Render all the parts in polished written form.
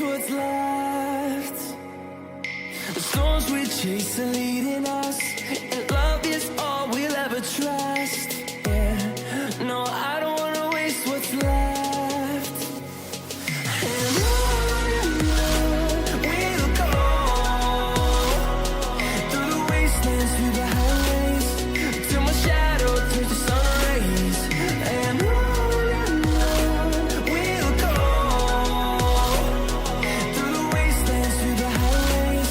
waste what's left. The storms we chase are leading us, and love is all we'll ever trust. Yeah, no, I don't wanna waste what's left. And on we'll go, through the wastelands, through the highways, till my shadow turns to sun rays. And on we'll go, through the wastelands, through the highways,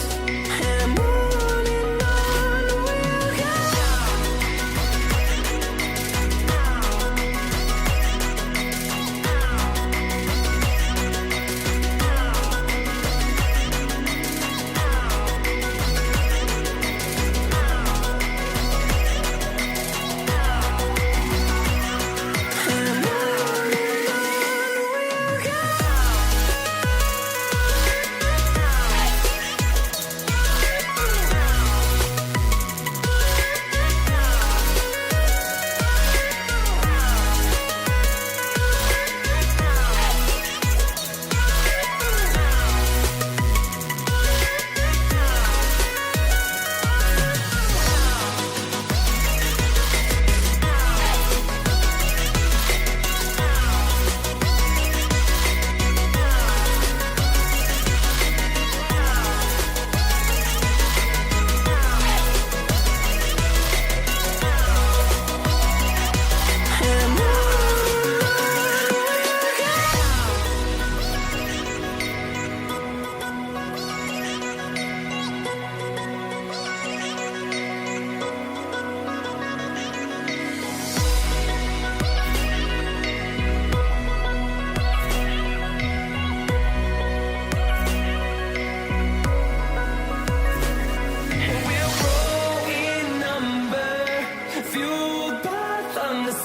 and on we'll go.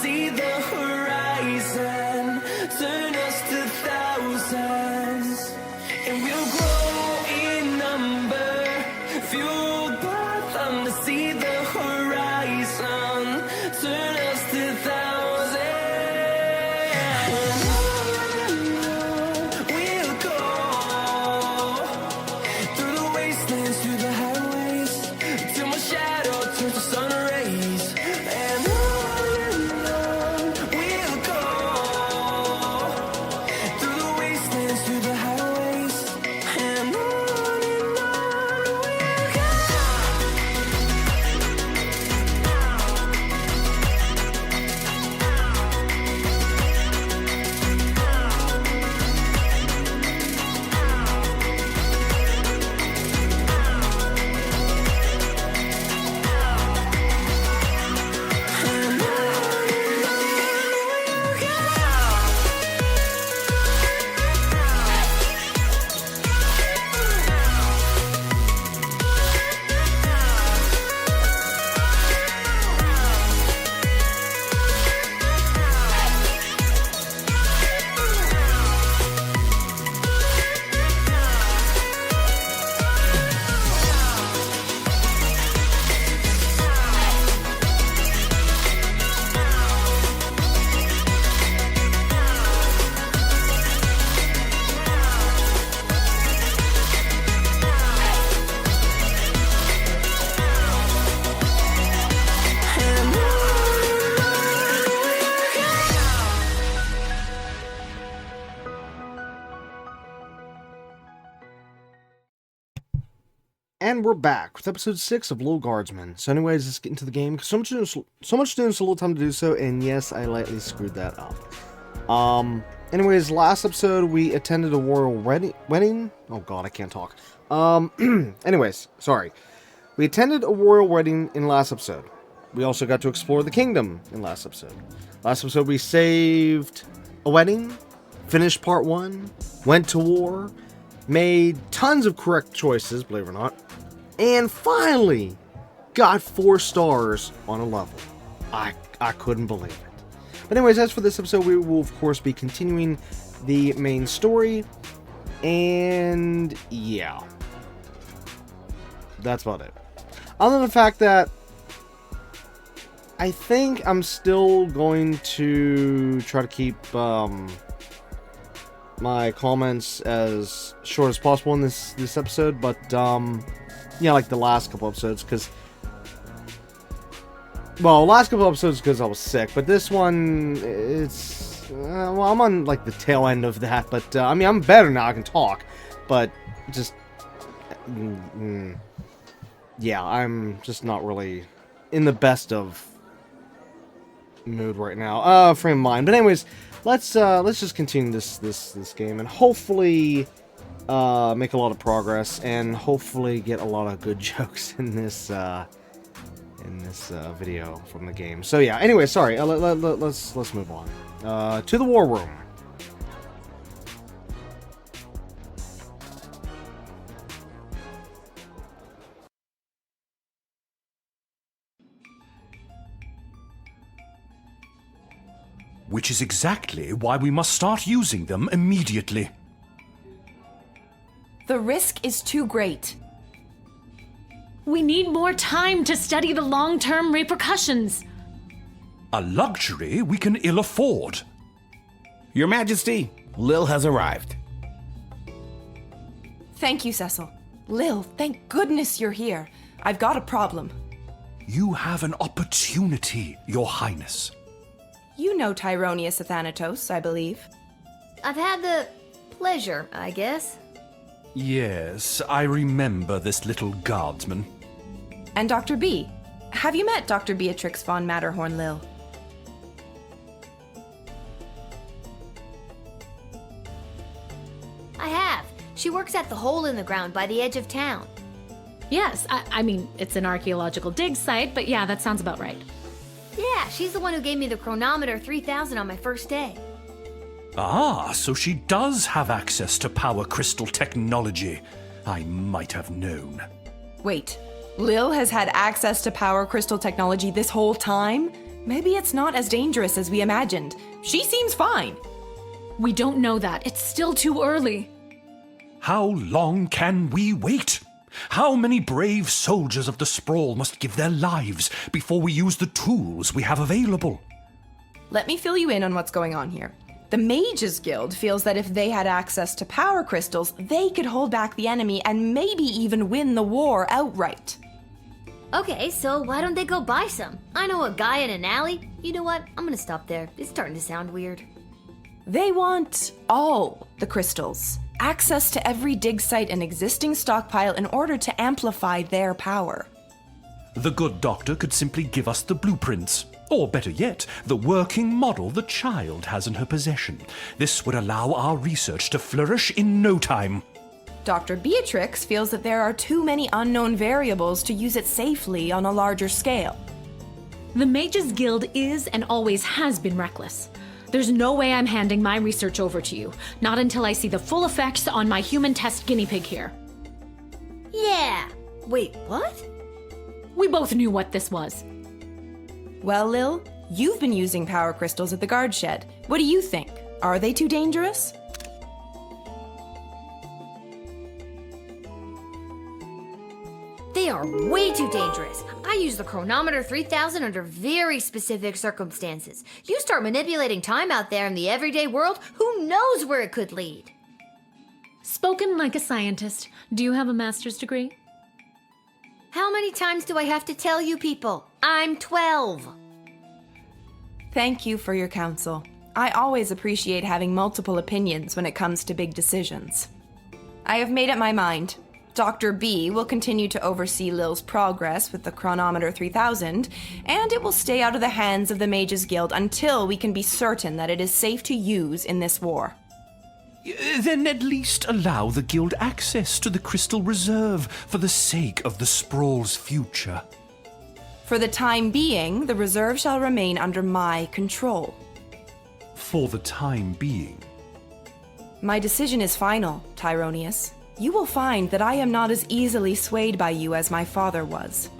See the horizon, turn us to thousands, and we'll grow in number, fueled by them to see the horizon, turn us to thousands, and we'll go, through the wastelands, through the highways, till my shadow turns to sun rays, and through the highways, and on we'll go. And we're back with episode 6 of Lil Guardsman. So anyways, let's get into the game. So much to do, so little time to do so, and yes, I lightly screwed that up. Anyways, last episode we attended a royal wedding. Oh god, I can't talk. Anyways, sorry. We attended a royal wedding in last episode. We also got to explore the kingdom in last episode. Last episode we saved a wedding, finished part 1, went to war, made tons of correct choices, believe it or not, and finally got 4 stars on a level. I couldn't believe it. But anyways, as for this episode, we will of course be continuing the main story, and yeah, that's about it. Other than the fact that I think I'm still going to try to keep my comments as short as possible in this episode, but yeah, like the last couple episodes, because last couple episodes because I was sick, but this one, it's well, I'm on like the tail end of that, but I mean, I'm better now, I can talk, but just yeah, I'm just not really in the best of mood right now, frame of mind. But anyways, let's just continue this game and hopefully make a lot of progress and hopefully get a lot of good jokes in this video from the game. So yeah, anyway, sorry, let's move on to the war room. Which is exactly why we must start using them immediately. The risk is too great. We need more time to study the long-term repercussions. A luxury we can ill afford. Your Majesty, Lil has arrived. Thank you, Cecil. Lil, thank goodness you're here. I've got a problem. You have an opportunity, Your Highness. You know Tyronius Athanatos, I believe. I've had the pleasure, I guess. Yes, I remember this little guardsman. And Dr. B. Have you met Dr. Beatrix von Matterhorn, Lil? I have. She works at the hole in the ground by the edge of town. Yes, I mean, it's an archaeological dig site, but yeah, that sounds about right. Yeah, she's the one who gave me the chronometer 3000 on my first day. Ah, so she does have access to power crystal technology. I might have known. Wait, Lil has had access to power crystal technology this whole time? Maybe it's not as dangerous as we imagined. She seems fine. We don't know that. It's still too early. How long can we wait? How many brave soldiers of the Sprawl must give their lives before we use the tools we have available? Let me fill you in on what's going on here. The Mages Guild feels that if they had access to power crystals, they could hold back the enemy and maybe even win the war outright. Okay, so why don't they go buy some? I know a guy in an alley. You know what? I'm gonna stop there. It's starting to sound weird. They want all the crystals. Access to every dig site and existing stockpile in order to amplify their power. The good doctor could simply give us the blueprints. Or better yet, the working model the child has in her possession. This would allow our research to flourish in no time. Dr. Beatrix feels that there are too many unknown variables to use it safely on a larger scale. The Mages Guild is and always has been reckless. There's no way I'm handing my research over to you, not until I see the full effects on my human test guinea pig here. Yeah. Wait, what? We both knew what this was. Well, Lil, you've been using power crystals at the guard shed. What do you think? Are they too dangerous? They are way too dangerous. I use the chronometer 3000 under very specific circumstances. You start manipulating time out there in the everyday world, who knows where it could lead? Spoken like a scientist. Do you have a master's degree? How many times do I have to tell you people? I'm 12. Thank you for your counsel. I always appreciate having multiple opinions when it comes to big decisions. I have made up my mind. Dr. B will continue to oversee Lil's progress with the chronometer 3000, and it will stay out of the hands of the Mages Guild until we can be certain that it is safe to use in this war. Then at least allow the guild access to the crystal reserve for the sake of the Sprawl's future. For the time being, the reserve shall remain under my control. For the time being. My decision is final, Tyronius. You will find that I am not as easily swayed by you as my father was.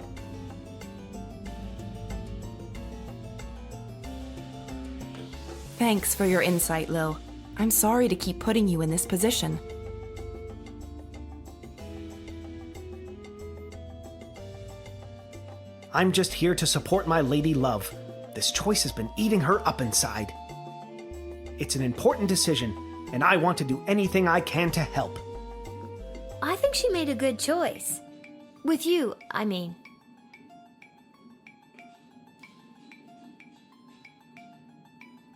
Thanks for your insight, Lil. I'm sorry to keep putting you in this position. I'm just here to support my lady love. This choice has been eating her up inside. It's an important decision, and I want to do anything I can to help. I think she made a good choice. With you, I mean.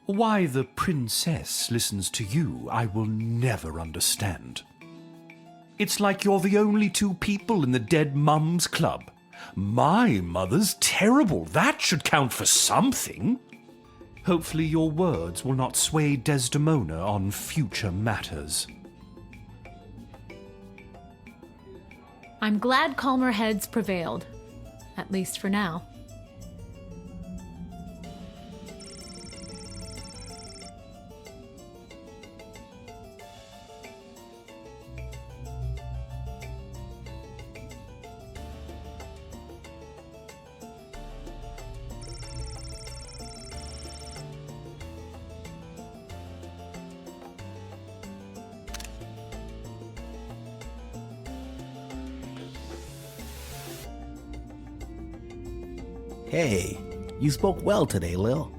Why the princess listens to you, I will never understand. It's like you're the only two people in the Dead Mums Club. My mother's terrible. That should count for something. Hopefully your words will not sway Desdemona on future matters. I'm glad calmer heads prevailed. At least for now. Hey, you spoke well today, Lil.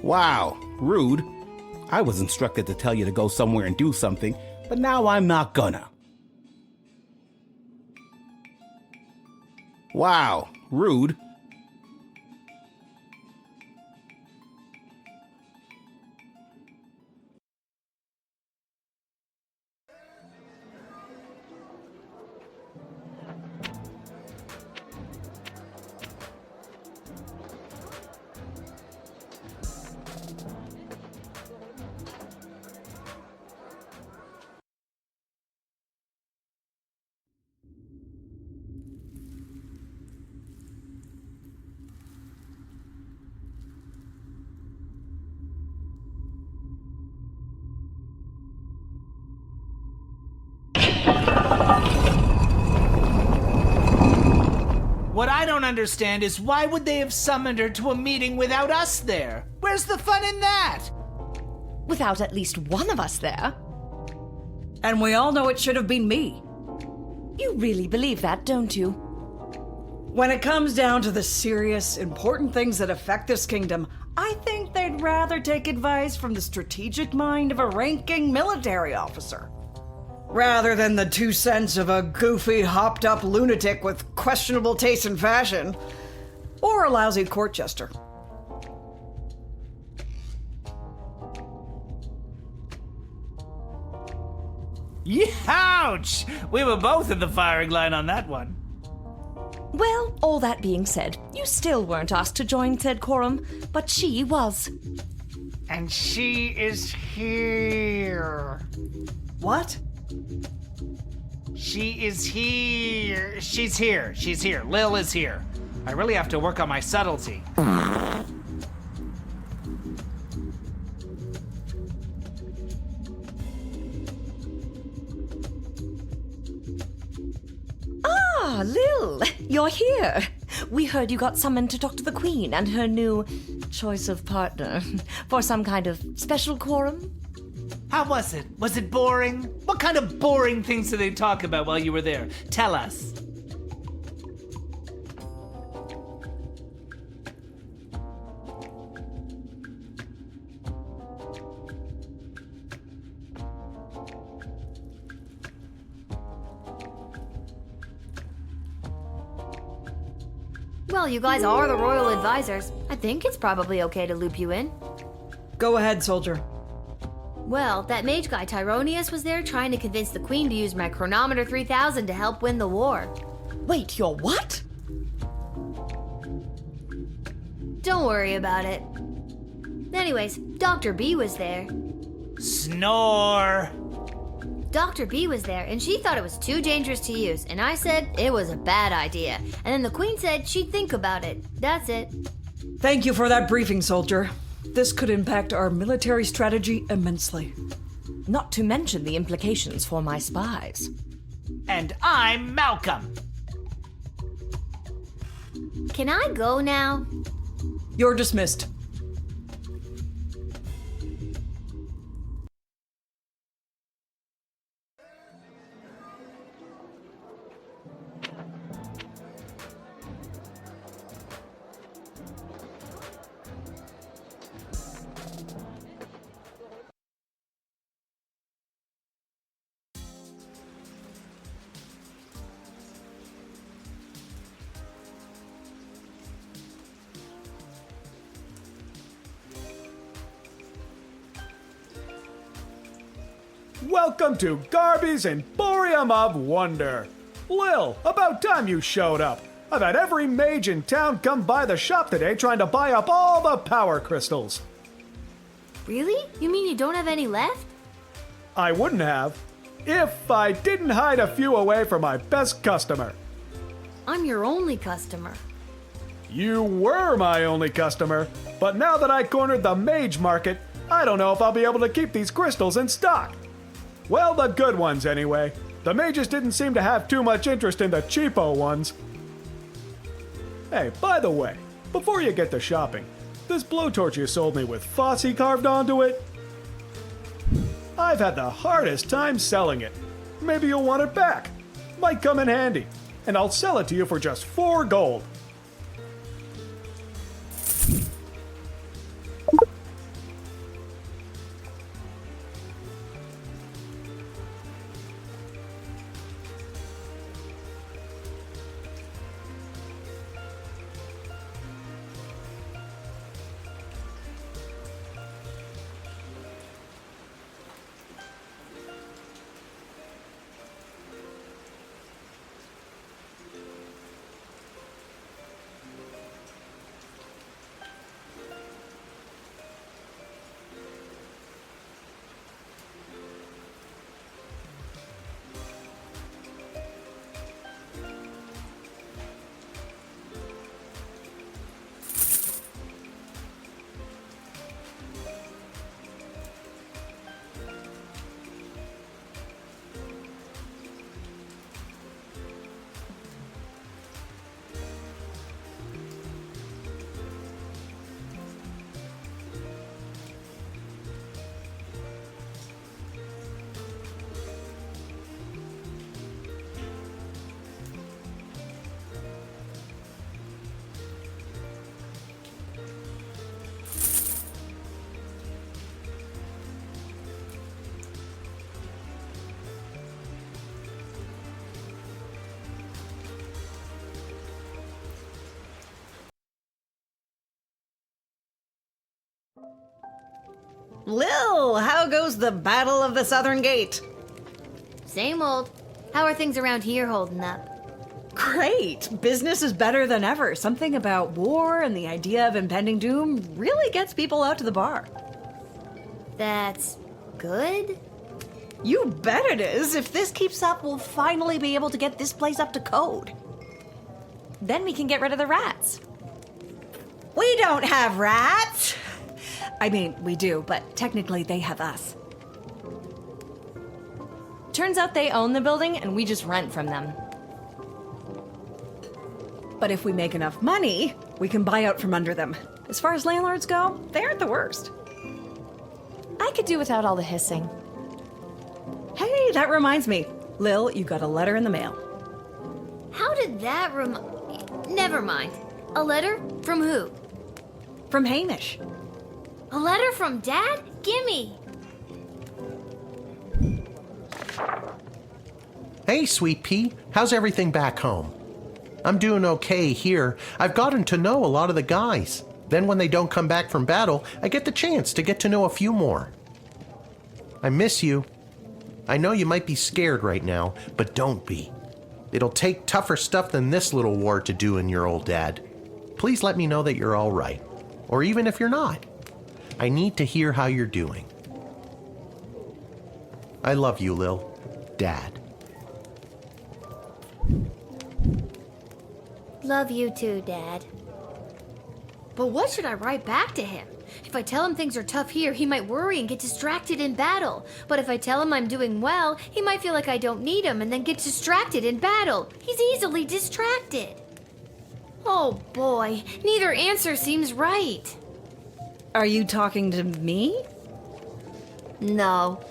Wow, rude. I was instructed to tell you to go somewhere and do something, but now I'm not gonna. Wow, rude. What I don't understand is why would they have summoned her to a meeting without us there? Where's the fun in that? Without at least one of us there. And we all know it should have been me. You really believe that, don't you? When it comes down to the serious, important things that affect this kingdom, I think they'd rather take advice from the strategic mind of a ranking military officer, rather than the 2 cents of a goofy, hopped-up lunatic with questionable taste in fashion, or a lousy court jester. Ouch! We were both in the firing line on that one. Well, all that being said, you still weren't asked to join said quorum, but she was. And she is here. What? She is here. She's here. She's here. Lil is here. I really have to work on my subtlety. Ah, Lil, you're here. We heard you got summoned to talk to the Queen and her new choice of partner for some kind of special quorum. How was it? Was it boring? What kind of boring things did they talk about while you were there? Tell us. Well, you guys are the royal advisors. I think it's probably okay to loop you in. Go ahead, soldier. Well, that mage guy Tyronius was there trying to convince the queen to use my chronometer 3000 to help win the war. Wait, your what? Don't worry about it. Anyways, Dr. B was there. Snore. Dr. B was there, and she thought it was too dangerous to use, and I said it was a bad idea. And then the queen said she'd think about it. That's it. Thank you for that briefing, soldier. This could impact our military strategy immensely. Not to mention the implications for my spies. And I'm Malcolm. Can I go now? You're dismissed. welcome to Garby's Emporium of Wonder. Lil, about time you showed up. I've had every mage in town come by the shop today trying to buy up all the power crystals. Really? You mean you don't have any left? I wouldn't have if I didn't hide a few away for my best customer. I'm your only customer. You were my only customer, but now that I cornered the mage market, I don't know if I'll be able to keep these crystals in stock. Well, the good ones anyway. The mages didn't seem to have too much interest in the cheapo ones. Hey, by the way, before you get to shopping, this blowtorch you sold me with Fosse carved onto it? I've had the hardest time selling it. Maybe you'll want it back. Might come in handy. And I'll sell it to you for just 4 gold. Lil, how goes the Battle of the Southern Gate? Same old. How are things around here holding up? Great! Business is better than ever. Something about war and the idea of impending doom really gets people out to the bar. That's good? You bet it is. If this keeps up, we'll finally be able to get this place up to code. Then we can get rid of the rats. We don't have rats! I mean, we do, but technically they have us. Turns out they own the building and we just rent from them. But if we make enough money, we can buy out from under them. As far as landlords go, they aren't the worst. I could do without all the hissing. Hey, that reminds me. Lil, you got a letter in the mail. How did that Never mind. A letter? From who? From Hamish. A letter from Dad? Gimme! Hey, Sweet Pea, how's everything back home? I'm doing okay here. I've gotten to know a lot of the guys. Then when they don't come back from battle, I get the chance to get to know a few more. I miss you. I know you might be scared right now, but don't be. It'll take tougher stuff than this little war to do in your old dad. Please let me know that you're all right. Or even if you're not. I need to hear how you're doing. I love you, Lil. Dad. Love you too, Dad. But what should I write back to him? If I tell him things are tough here, he might worry and get distracted in battle. But if I tell him I'm doing well, he might feel like I don't need him and then get distracted in battle. He's easily distracted. Oh boy, neither answer seems right. Are you talking to me? No.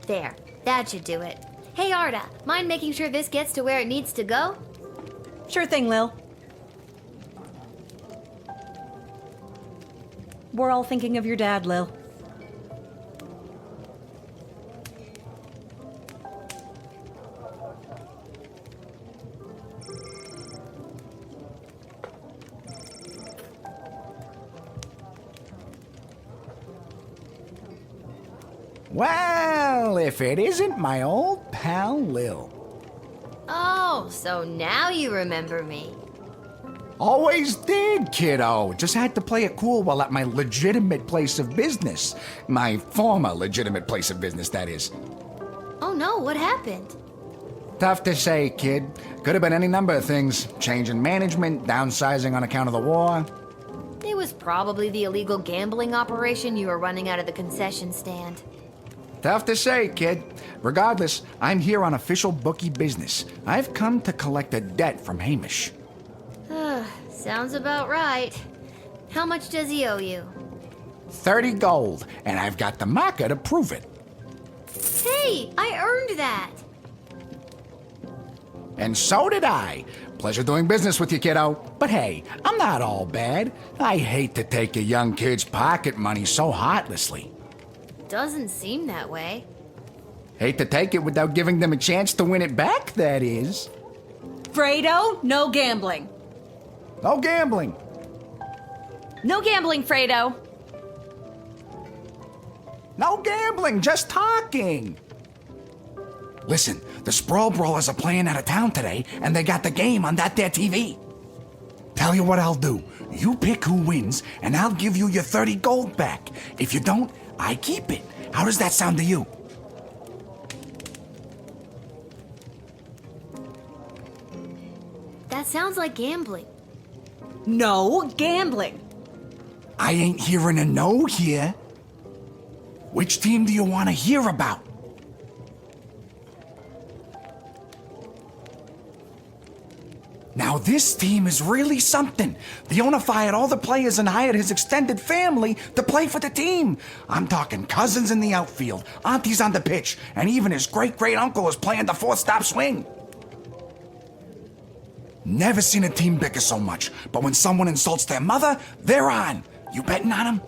There, that should do it. Hey Arda, mind making sure this gets to where it needs to go? Sure thing, Lil. We're all thinking of your dad, Lil. Well, if it isn't my old pal Lil. Oh, so now you remember me. Always did, kiddo. Just had to play it cool while at my legitimate place of business. My former legitimate place of business, that is. Oh no, what happened? Tough to say, kid. Could have been any number of things. Change in management, downsizing on account of the war. It was probably the illegal gambling operation you were running out of the concession stand. Tough to say, kid. Regardless, I'm here on official bookie business. I've come to collect a debt from Hamish. Sounds about right. How much does he owe you? 30 gold, and I've got the marker to prove it. Hey, I earned that. And so did I. Pleasure doing business with you, kiddo. But hey, I'm not all bad. I hate to take a young kid's pocket money so heartlessly. Doesn't seem that way. Hate to take it without giving them a chance to win it back, that is. Fredo, no gambling. No gambling. No gambling, Fredo. No gambling, just talking. Listen, the Sprawl Brawlers are playing out of town today, and they got the game on that there TV. Tell you what I'll do. You pick who wins, and I'll give you your 30 gold back. If you don't, I keep it. How does that sound to you? That sounds like gambling. No gambling. I ain't hearing a no here. Which team do you want to hear about? Now this team is really something. The owner fired all the players and hired his extended family to play for the team. I'm talking cousins in the outfield, aunties on the pitch, and even his great-great-uncle is playing the fourth-stop swing. Never seen a team bicker so much, but when someone insults their mother, they're on. You betting on them?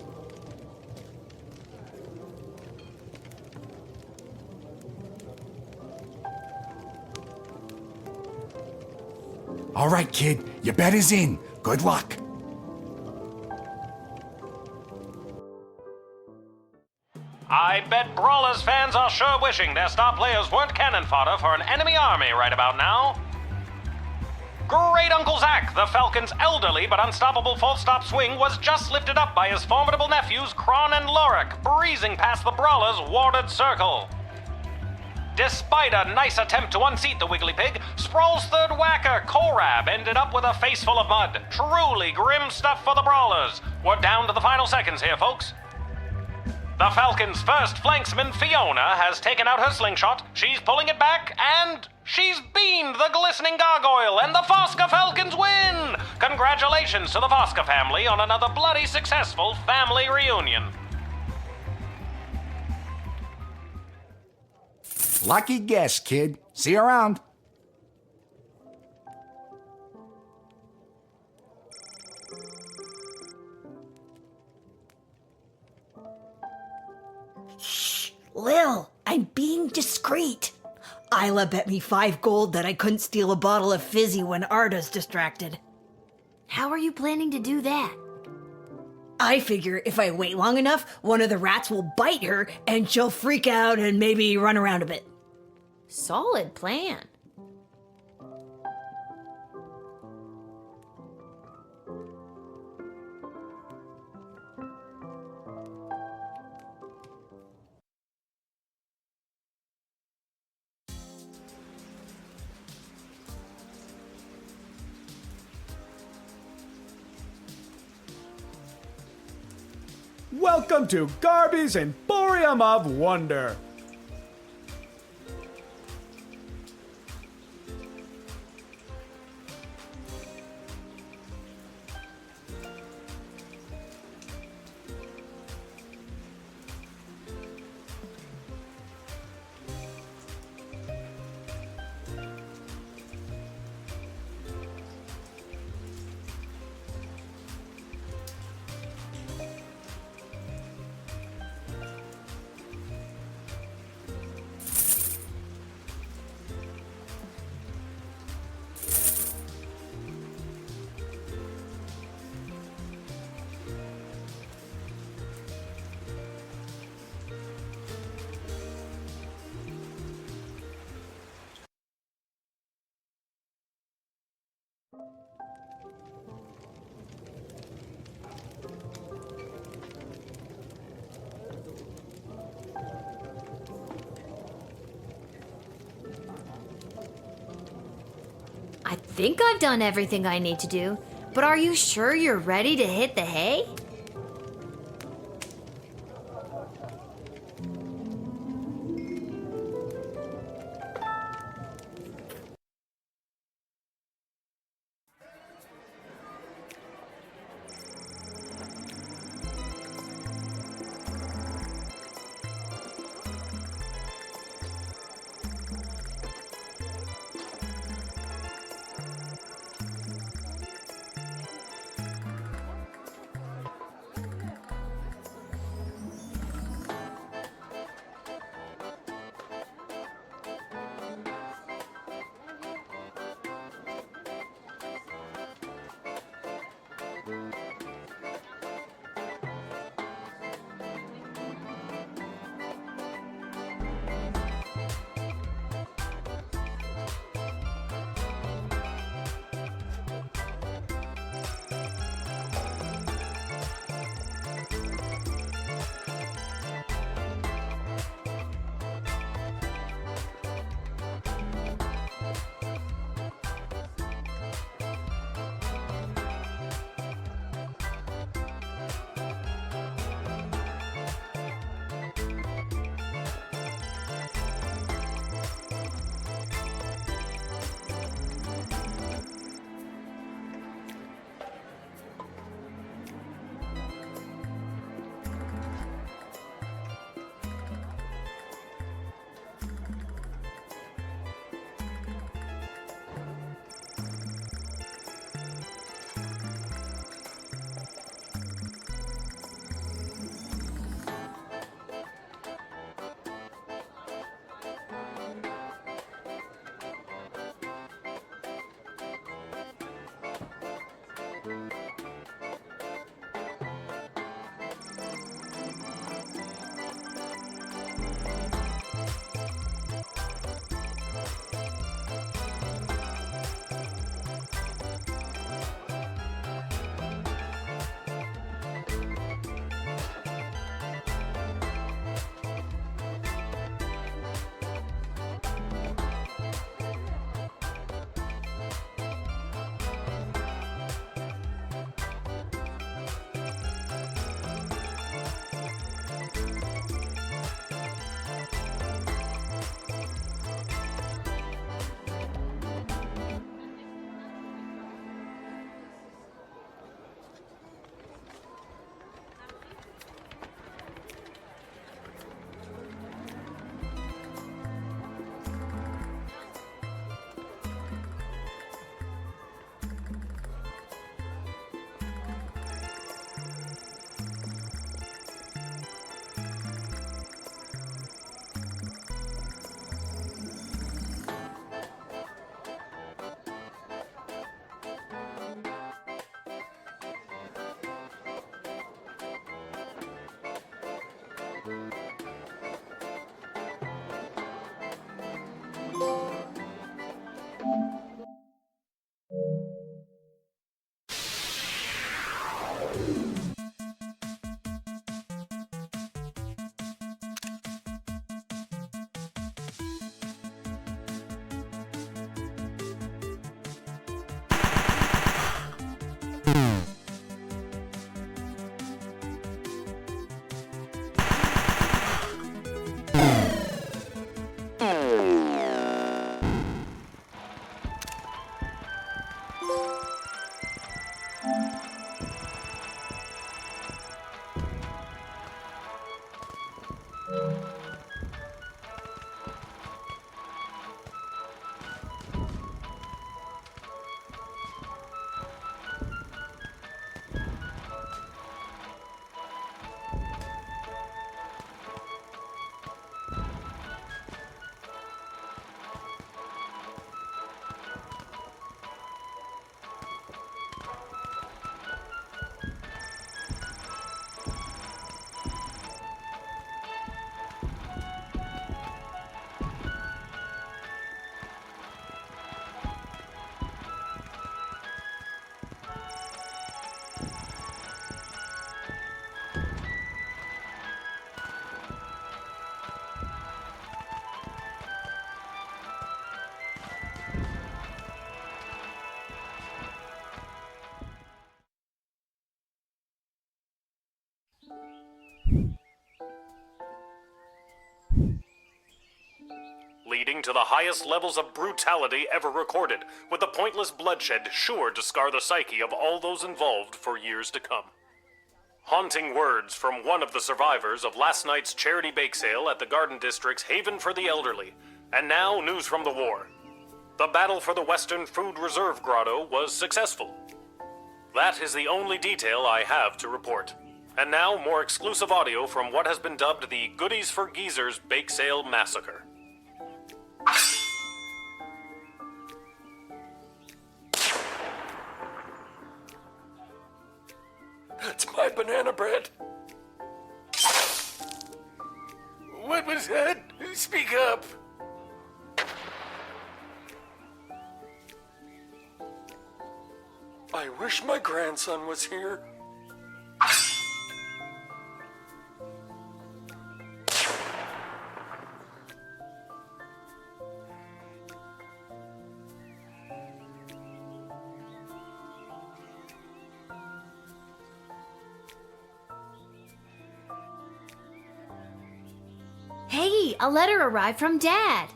All right, kid, your bet is in. Good luck. I bet Brawlers fans are sure wishing their star players weren't cannon fodder for an enemy army right about now. Great Uncle Zach, the Falcon's elderly but unstoppable fourth-stop swing, was just lifted up by his formidable nephews Kron and Lorik, breezing past the Brawlers' warded circle. Despite a nice attempt to unseat the Wiggly Pig, Sprawl's third whacker, Korab, ended up with a face full of mud. Truly grim stuff for the Brawlers. We're down to the final seconds here, folks. The Falcon's first flanksman, Fiona, has taken out her slingshot. She's pulling it back, and she's beamed the glistening gargoyle, and the Fosca Falcons win! Congratulations to the Fosca family on another bloody successful family reunion. Lucky guess, kid. See you around. Lil, I'm being discreet. Isla bet me 5 gold that I couldn't steal a bottle of fizzy when Arda's distracted. How are you planning to do that? I figure if I wait long enough, one of the rats will bite her and she'll freak out and maybe run around a bit. Solid plan. Welcome to Garby's Emporium of Wonder. I think I've done everything I need to do, but are you sure you're ready to hit the hay? to the highest levels of brutality ever recorded, with the pointless bloodshed sure to scar the psyche of all those involved for years to come. Haunting words from one of the survivors of last night's charity bake sale at the Garden District's Haven for the Elderly. And now, news from the war. The battle for the Western Food Reserve Grotto was successful. That is the only detail I have to report. And now, more exclusive audio from what has been dubbed the Goodies for Geezers Bake Sale Massacre. That's my banana bread. What was that? Speak up. I wish my grandson was here. Hey, a letter arrived from Dad.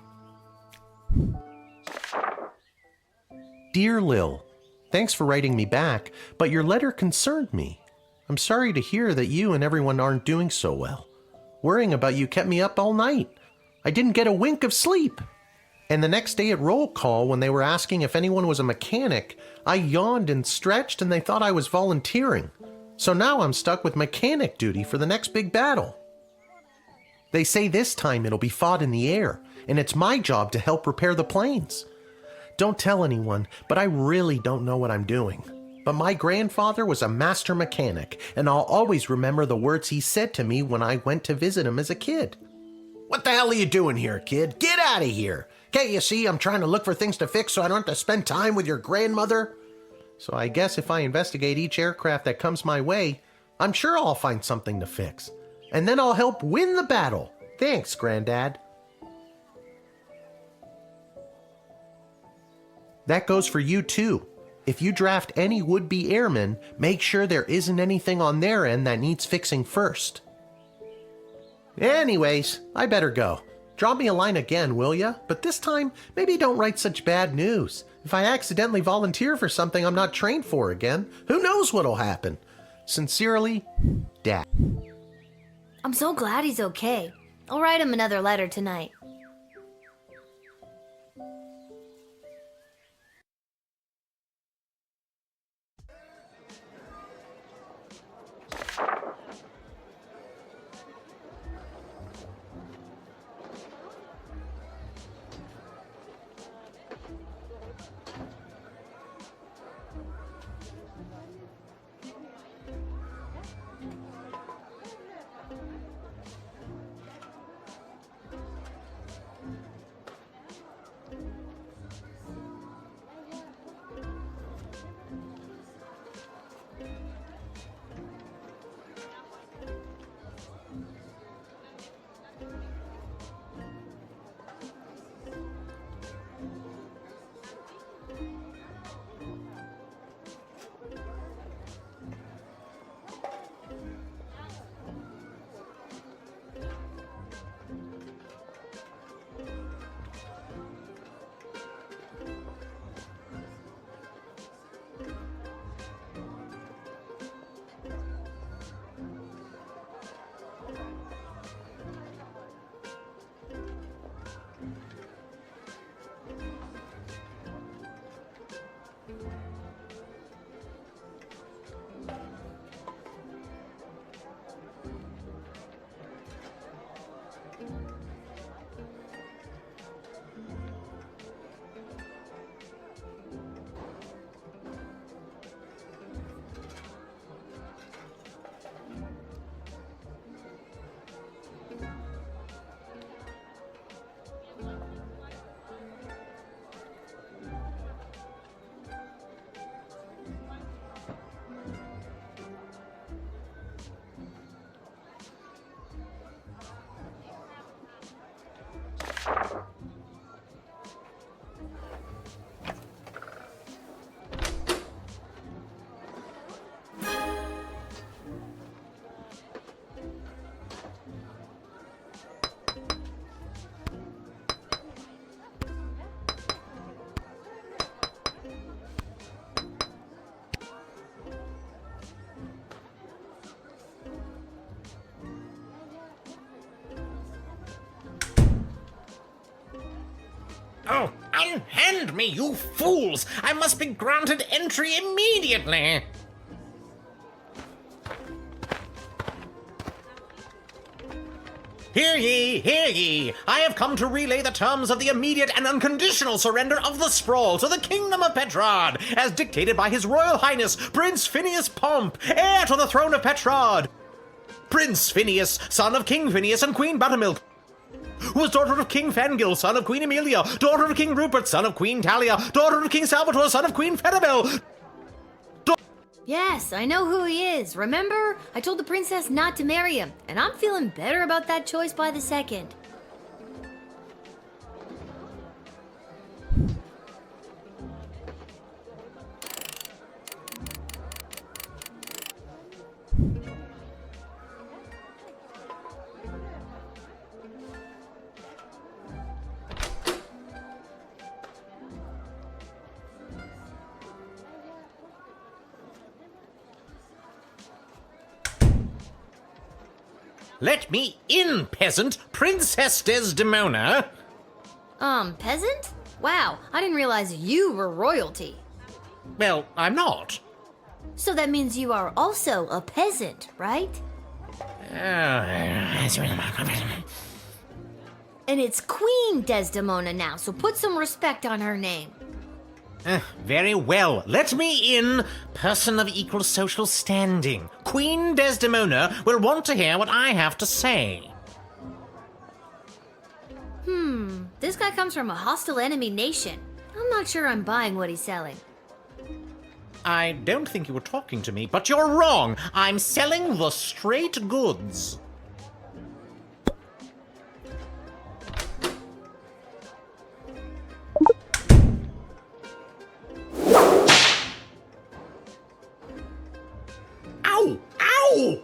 Dear Lil, thanks for writing me back, but your letter concerned me. I'm sorry to hear that you and everyone aren't doing so well. Worrying about you kept me up all night. I didn't get a wink of sleep. And the next day at roll call, when they were asking if anyone was a mechanic, I yawned and stretched and they thought I was volunteering. So now I'm stuck with mechanic duty for the next big battle. They say this time it'll be fought in the air, and it's my job to help repair the planes. Don't tell anyone, but I really don't know what I'm doing. But my grandfather was a master mechanic, and I'll always remember the words he said to me when I went to visit him as a kid. What the hell are you doing here, kid? Get out of here! Can't you see I'm trying to look for things to fix so I don't have to spend time with your grandmother? So I guess if I investigate each aircraft that comes my way, I'm sure I'll find something to fix. And then I'll help win the battle. Thanks, Granddad. That goes for you too. If you draft any would-be airmen, make sure there isn't anything on their end that needs fixing first. Anyways, I better go. Drop me a line again, will ya? But this time, maybe don't write such bad news. If I accidentally volunteer for something I'm not trained for again, who knows what'll happen? Sincerely, Dad. I'm so glad he's okay. I'll write him another letter tonight. Oh, unhand me, you fools! I must be granted entry immediately! Hear ye, hear ye! I have come to relay the terms of the immediate and unconditional surrender of the sprawl to the Kingdom of Petrod, as dictated by His Royal Highness Prince Phineas Pomp, heir to the throne of Petrod. Prince Phineas, son of King Phineas and Queen Buttermilk, who was daughter of King Fangil, son of Queen Amelia, daughter of King Rupert, son of Queen Talia, daughter of King Salvatore, son of Queen Fettabel. Yes, I know who he is. Remember? I told the princess not to marry him, and I'm feeling better about that choice by the second. Let me in, peasant! Princess Desdemona! Peasant? Wow, I didn't realize you were royalty. Well, I'm not. So that means you are also a peasant, right? And it's Queen Desdemona now, so put some respect on her name. Very well. Let me in, person of equal social standing. Queen Desdemona will want to hear what I have to say. This guy comes from a hostile enemy nation. I'm not sure I'm buying what he's selling. I don't think you were talking to me, but you're wrong. I'm selling the straight goods. Ow! Ow!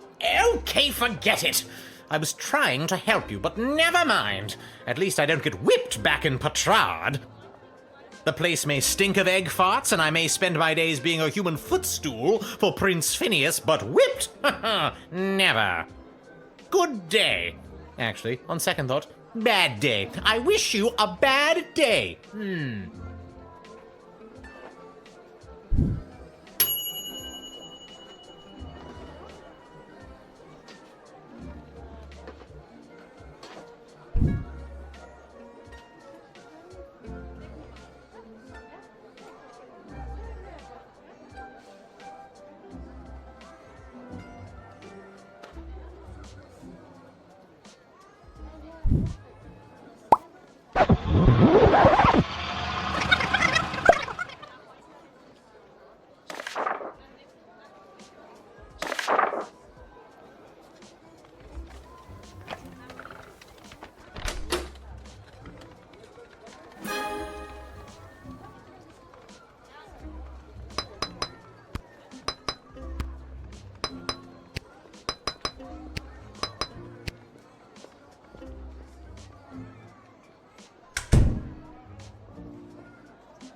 Okay, forget it. I was trying to help you, but never mind. At least I don't get whipped back in Petrard. The place may stink of egg farts, and I may spend my days being a human footstool for Prince Phineas, but whipped? Never. Good day. Actually, on second thought, bad day. I wish you a bad day.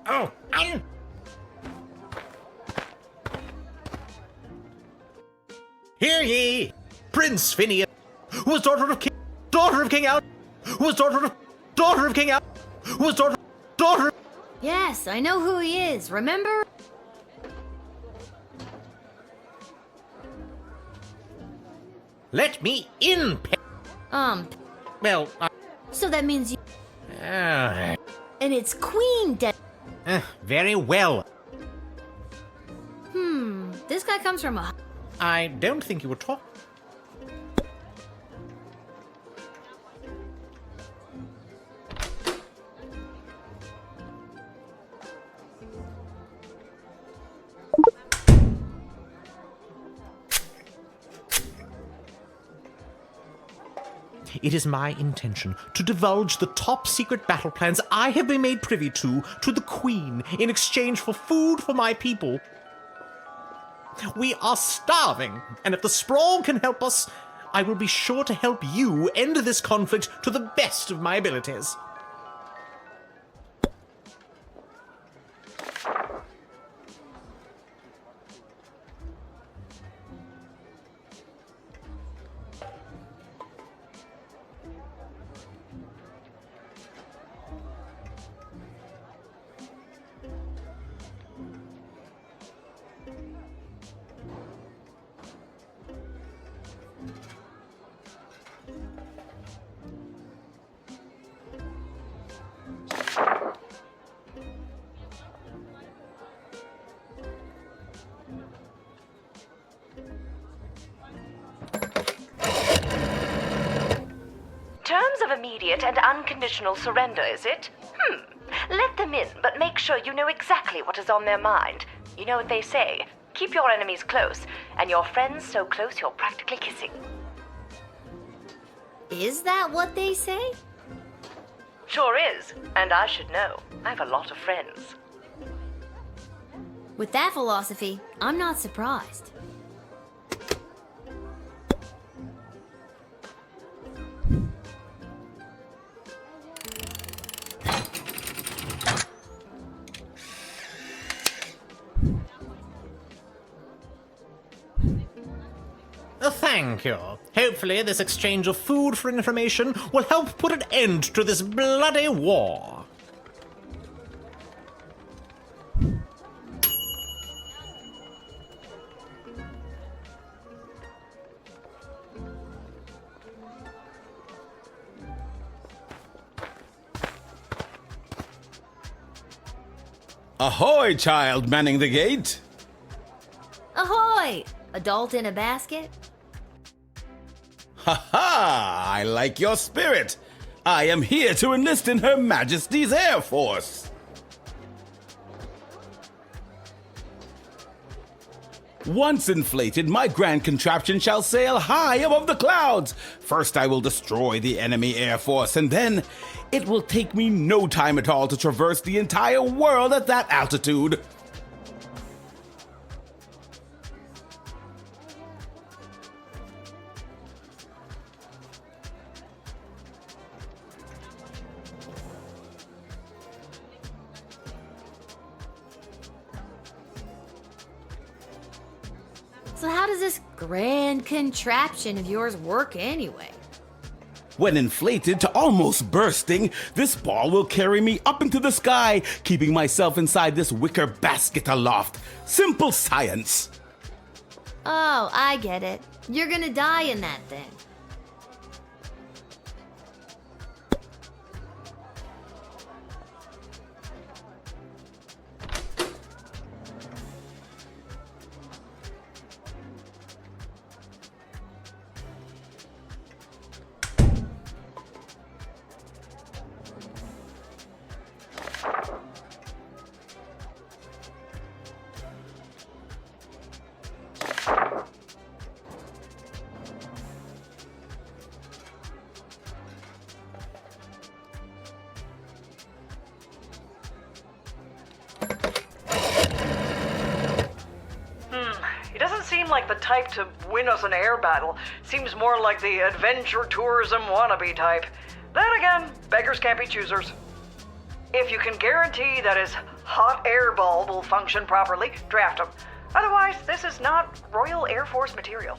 Oh, Hear ye! Prince Phineas, who was daughter of King Al, who was daughter of King Al, who was daughter. Yes, I know who he is. Remember? Let me in, Well, So that means you... And it's Queen very well. This guy comes from a... I don't think you were talking. It is my intention to divulge the top secret battle plans I have been made privy to the Queen in exchange for food for my people. We are starving, and if the Sprawl can help us, I will be sure to help you end this conflict to the best of my abilities. immediate and unconditional surrender, is it? Let them in, but make sure you know exactly what is on their mind. You know what they say, keep your enemies close, and your friends so close you're practically kissing. Is that what they say? Sure is, and I should know. I have a lot of friends. With that philosophy, I'm not surprised. Thank you. Hopefully, this exchange of food for information will help put an end to this bloody war. Ahoy, child manning the gate! Ahoy! Adult in a basket? Ha ha! I like your spirit. I am here to enlist in Her Majesty's Air Force. Once inflated, my grand contraption shall sail high above the clouds. First, I will destroy the enemy air force, and then it will take me no time at all to traverse the entire world at that altitude. So how does this grand contraption of yours work anyway? When inflated to almost bursting, this ball will carry me up into the sky, keeping myself inside this wicker basket aloft. Simple science. Oh, I get it. You're gonna die in that thing. He doesn't seem like the type to win us an air battle. Seems more like the adventure tourism wannabe type. Then again, beggars can't be choosers. If you can guarantee that his hot air ball will function properly, draft him. Otherwise, this is not Royal Air Force material.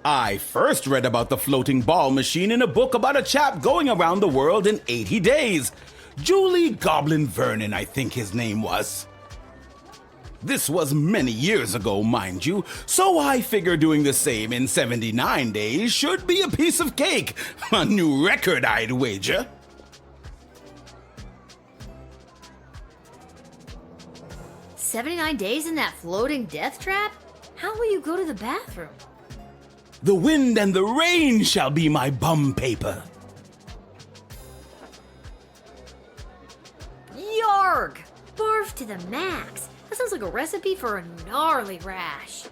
I first read about the floating ball machine in a book about a chap going around the world in 80 days. Julie Goblin Vernon, I think his name was. This was many years ago, mind you, so I figure doing the same in 79 days should be a piece of cake. A new record, I'd wager. "79 days in that floating death trap? How will you go to the bathroom?" The wind and the rain shall be my bum paper. Yarg! Barf to the max. That sounds like a recipe for a gnarly rash.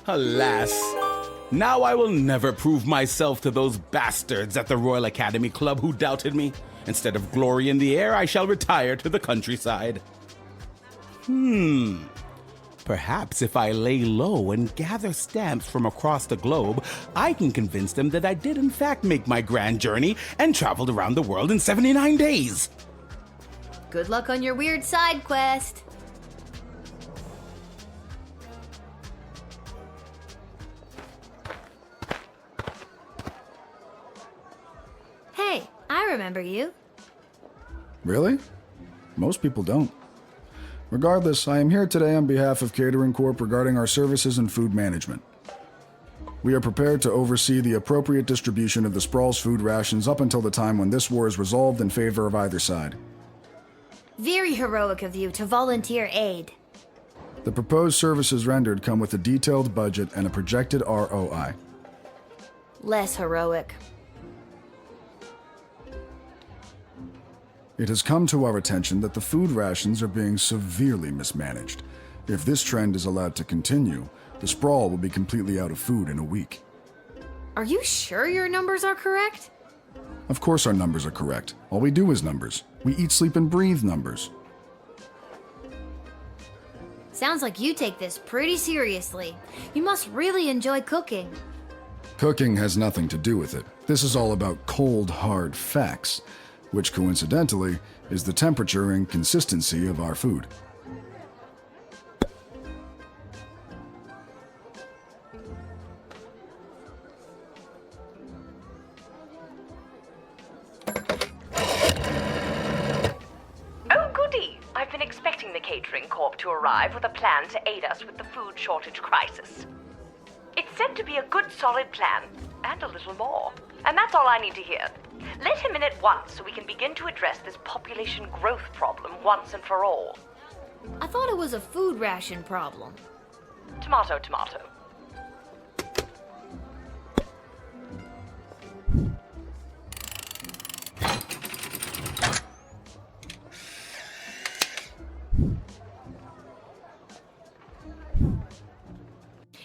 Alas, now I will never prove myself to those bastards at the Royal Academy Club who doubted me. Instead of glory in the air, I shall retire to the countryside. Perhaps if I lay low and gather stamps from across the globe, I can convince them that I did in fact make my grand journey and traveled around the world in 79 days. Good luck on your weird side quest. Hey, I remember you. Really? Most people don't. Regardless, I am here today on behalf of Catering Corp regarding our services and food management. We are prepared to oversee the appropriate distribution of the Sprawl's food rations up until the time when this war is resolved in favor of either side. Very heroic of you to volunteer aid. The proposed services rendered come with a detailed budget and a projected ROI. Less heroic. It has come to our attention that the food rations are being severely mismanaged. If this trend is allowed to continue, the Sprawl will be completely out of food in a week. Are you sure your numbers are correct? Of course our numbers are correct. All we do is numbers. We eat, sleep, and breathe numbers. Sounds like you take this pretty seriously. You must really enjoy cooking. Cooking has nothing to do with it. This is all about cold, hard facts, which coincidentally is the temperature and consistency of our food. Oh, goody! I've been expecting the Catering Corp to arrive with a plan to aid us with the food shortage crisis. It's said to be a good, solid plan, and a little more. And that's all I need to hear. Let him in at once so we can begin to address this population growth problem once and for all. I thought it was a food ration problem. Tomato, tomato.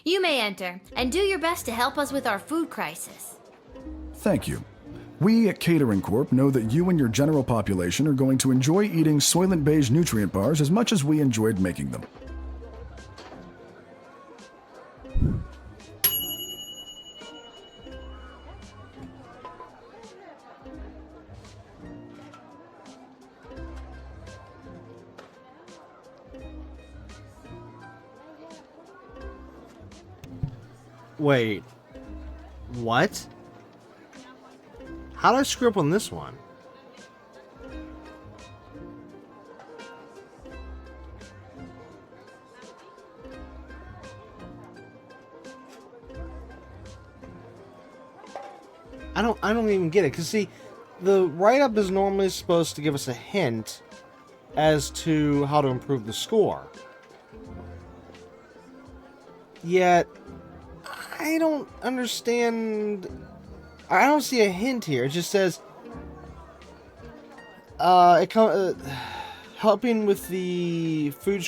You may enter, and do your best to help us with our food crisis. Thank you. We at Catering Corp know that you and your general population are going to enjoy eating Soylent Beige nutrient bars as much as we enjoyed making them. Wait. What? How did I screw up on this one? I don't even get it, because see, the write-up is normally supposed to give us a hint as to how to improve the score. Yet, I don't understand. I don't see a hint here. It just says, helping with the food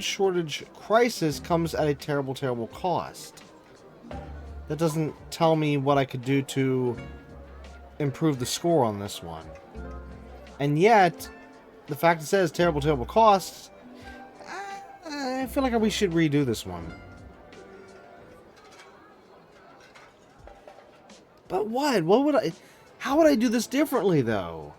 shortage crisis comes at a terrible, terrible cost. That doesn't tell me what I could do to improve the score on this one. And yet, the fact it says terrible, terrible costs, I feel like we should redo this one. But what? What would I... How would I do this differently, though?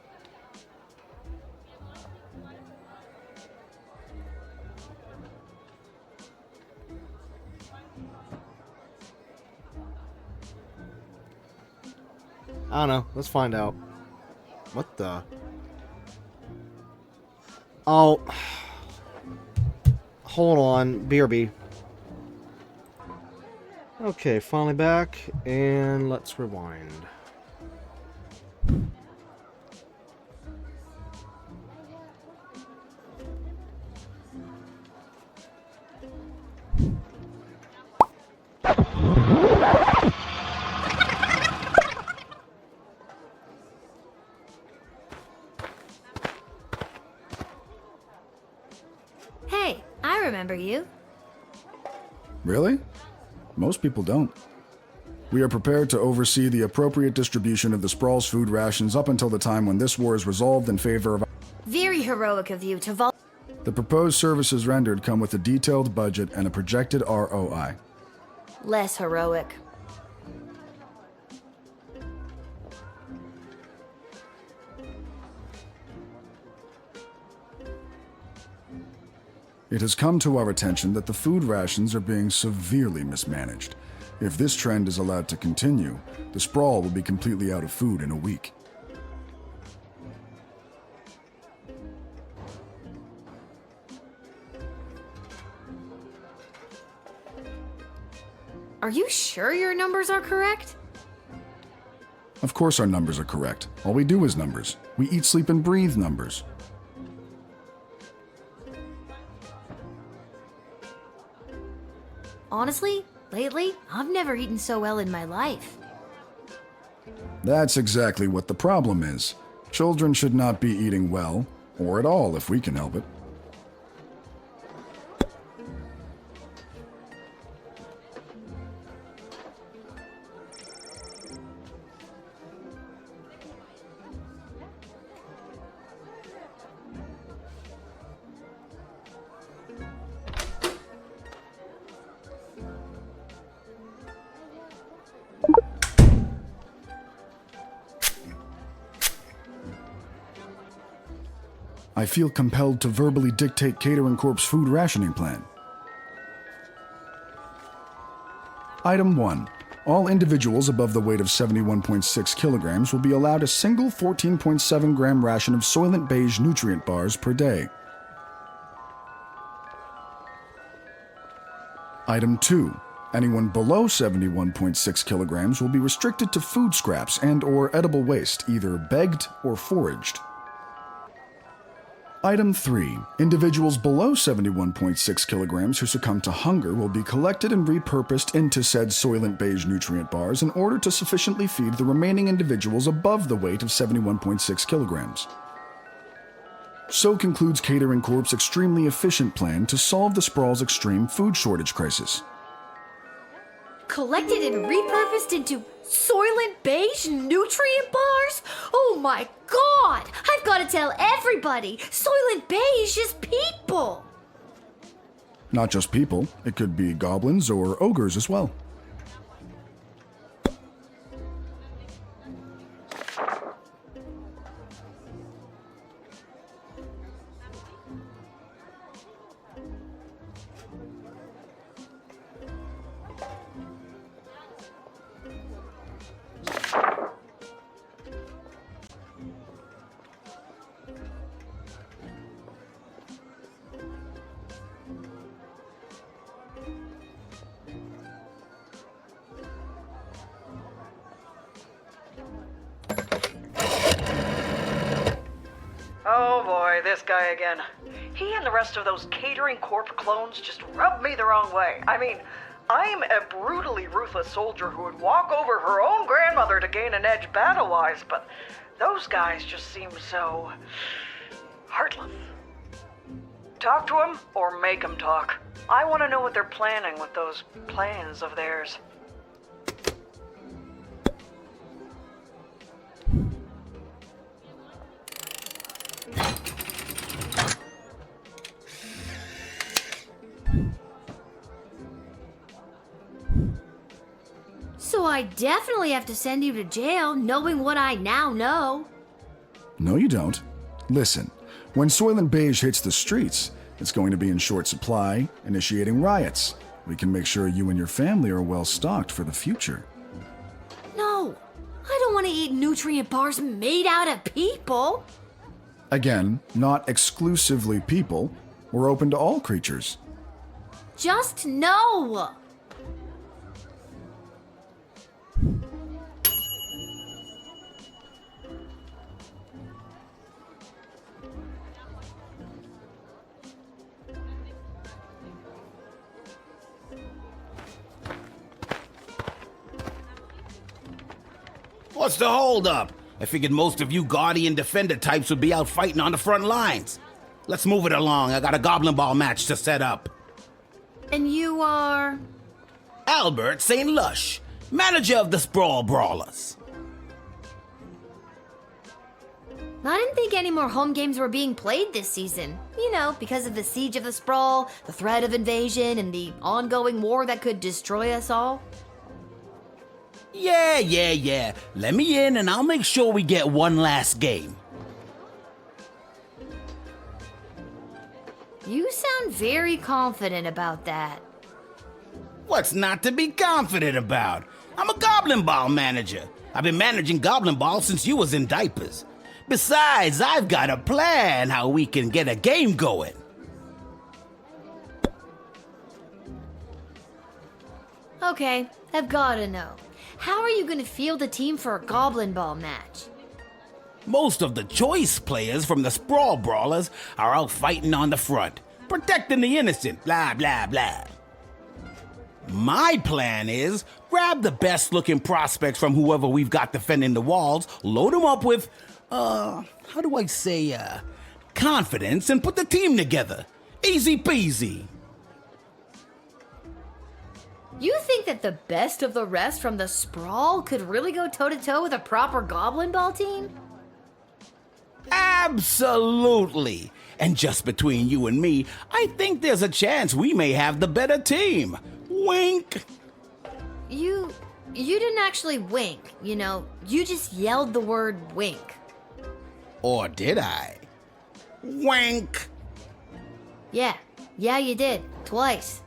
I don't know. Let's find out. What the... Oh... Hold on. BRB. Okay, finally back, and let's rewind. Hey, I remember you. Really? Most people don't. We are prepared to oversee the appropriate distribution of the Sprawl's food rations up until the time when this war is resolved in favor of... Very heroic of you to The proposed services rendered come with a detailed budget and a projected ROI. Less heroic. It has come to our attention that the food rations are being severely mismanaged. If this trend is allowed to continue, the sprawl will be completely out of food in a week. Are you sure your numbers are correct? Of course our numbers are correct. All we do is numbers. We eat, sleep, and breathe numbers. Honestly, lately, I've never eaten so well in my life. That's exactly what the problem is. Children should not be eating well, or at all if we can help it. I feel compelled to verbally dictate Catering Corp's food rationing plan. Item 1. All individuals above the weight of 71.6 kilograms will be allowed a single 14.7 gram ration of Soylent Beige nutrient bars per day. Item 2. Anyone below 71.6 kilograms will be restricted to food scraps and/or edible waste, either begged or foraged. Item 3. Individuals below 71.6 kilograms who succumb to hunger will be collected and repurposed into said Soylent Beige nutrient bars in order to sufficiently feed the remaining individuals above the weight of 71.6 kilograms. So concludes Catering Corp's extremely efficient plan to solve the sprawl's extreme food shortage crisis. Collected and repurposed into Soylent Beige nutrient bars? Oh my god! I've got to tell everybody! Soylent Beige is people! Not just people, it could be goblins or ogres as well. Oh boy, this guy again. He and the rest of those Catering Corp clones just rub me the wrong way. I mean, I'm a brutally ruthless soldier who would walk over her own grandmother to gain an edge battle-wise, but those guys just seem so heartless. Talk to them or make them talk. I want to know what they're planning with those plans of theirs. So I definitely have to send you to jail, knowing what I now know. No, you don't. Listen, when Soylent Beige hits the streets, it's going to be in short supply, initiating riots. We can make sure you and your family are well stocked for the future. No, I don't want to eat nutrient bars made out of people. Again, not exclusively people. We're open to all creatures. Just no. What's the holdup? I figured most of you Guardian Defender types would be out fighting on the front lines. Let's move it along. I got a Goblin Ball match to set up. And you are? Albert St. Lush, manager of the Sprawl Brawlers. I didn't think any more home games were being played this season. You know, because of the siege of the Sprawl, the threat of invasion, and the ongoing war that could destroy us all. Yeah. Let me in and I'll make sure we get one last game. You sound very confident about that. What's not to be confident about? I'm a Goblin Ball manager. I've been managing Goblin Ball since you was in diapers. Besides, I've got a plan how we can get a game going. Okay, I've gotta know. How are you gonna field a team for a Goblin Ball match? Most of the choice players from the Sprawl Brawlers are out fighting on the front, protecting the innocent, blah, blah, blah. My plan is grab the best looking prospects from whoever we've got defending the walls, load them up with, how do I say, confidence, and put the team together. Easy peasy. You think that the best of the rest from the Sprawl could really go toe-to-toe with a proper Goblin Ball team? Absolutely. And just between you and me, I think there's a chance we may have the better team. Wink. You didn't actually wink, you know. You just yelled the word wink. Or did I? Wink. Yeah, you did. Twice.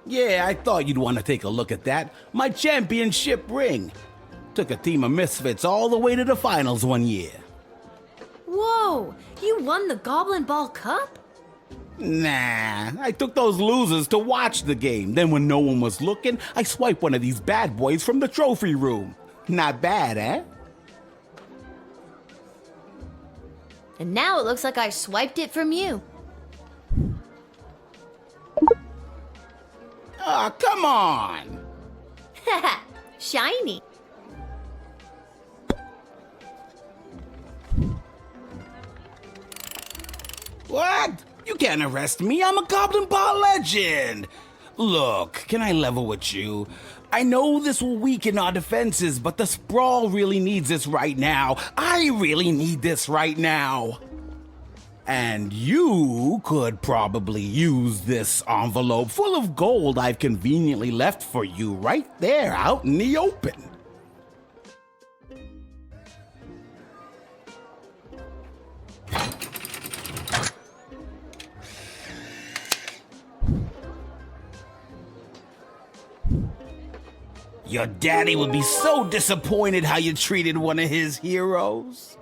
Yeah, I thought you'd want to take a look at that. My championship ring. Took a team of misfits all the way to the finals one year. Whoa! You won the Goblin Ball Cup? Nah, I took those losers to watch the game. Then when no one was looking, I swiped one of these bad boys from the trophy room. Not bad, eh? And now it looks like I swiped it from you. Aw, come on! Haha, shiny. What? You can't arrest me. I'm a Goblin Ball legend. Look, can I level with you? I know this will weaken our defenses, but the Sprawl really needs this right now. I really need this right now. And you could probably use this envelope full of gold I've conveniently left for you right there out in the open. Your daddy would be so disappointed how you treated one of his heroes.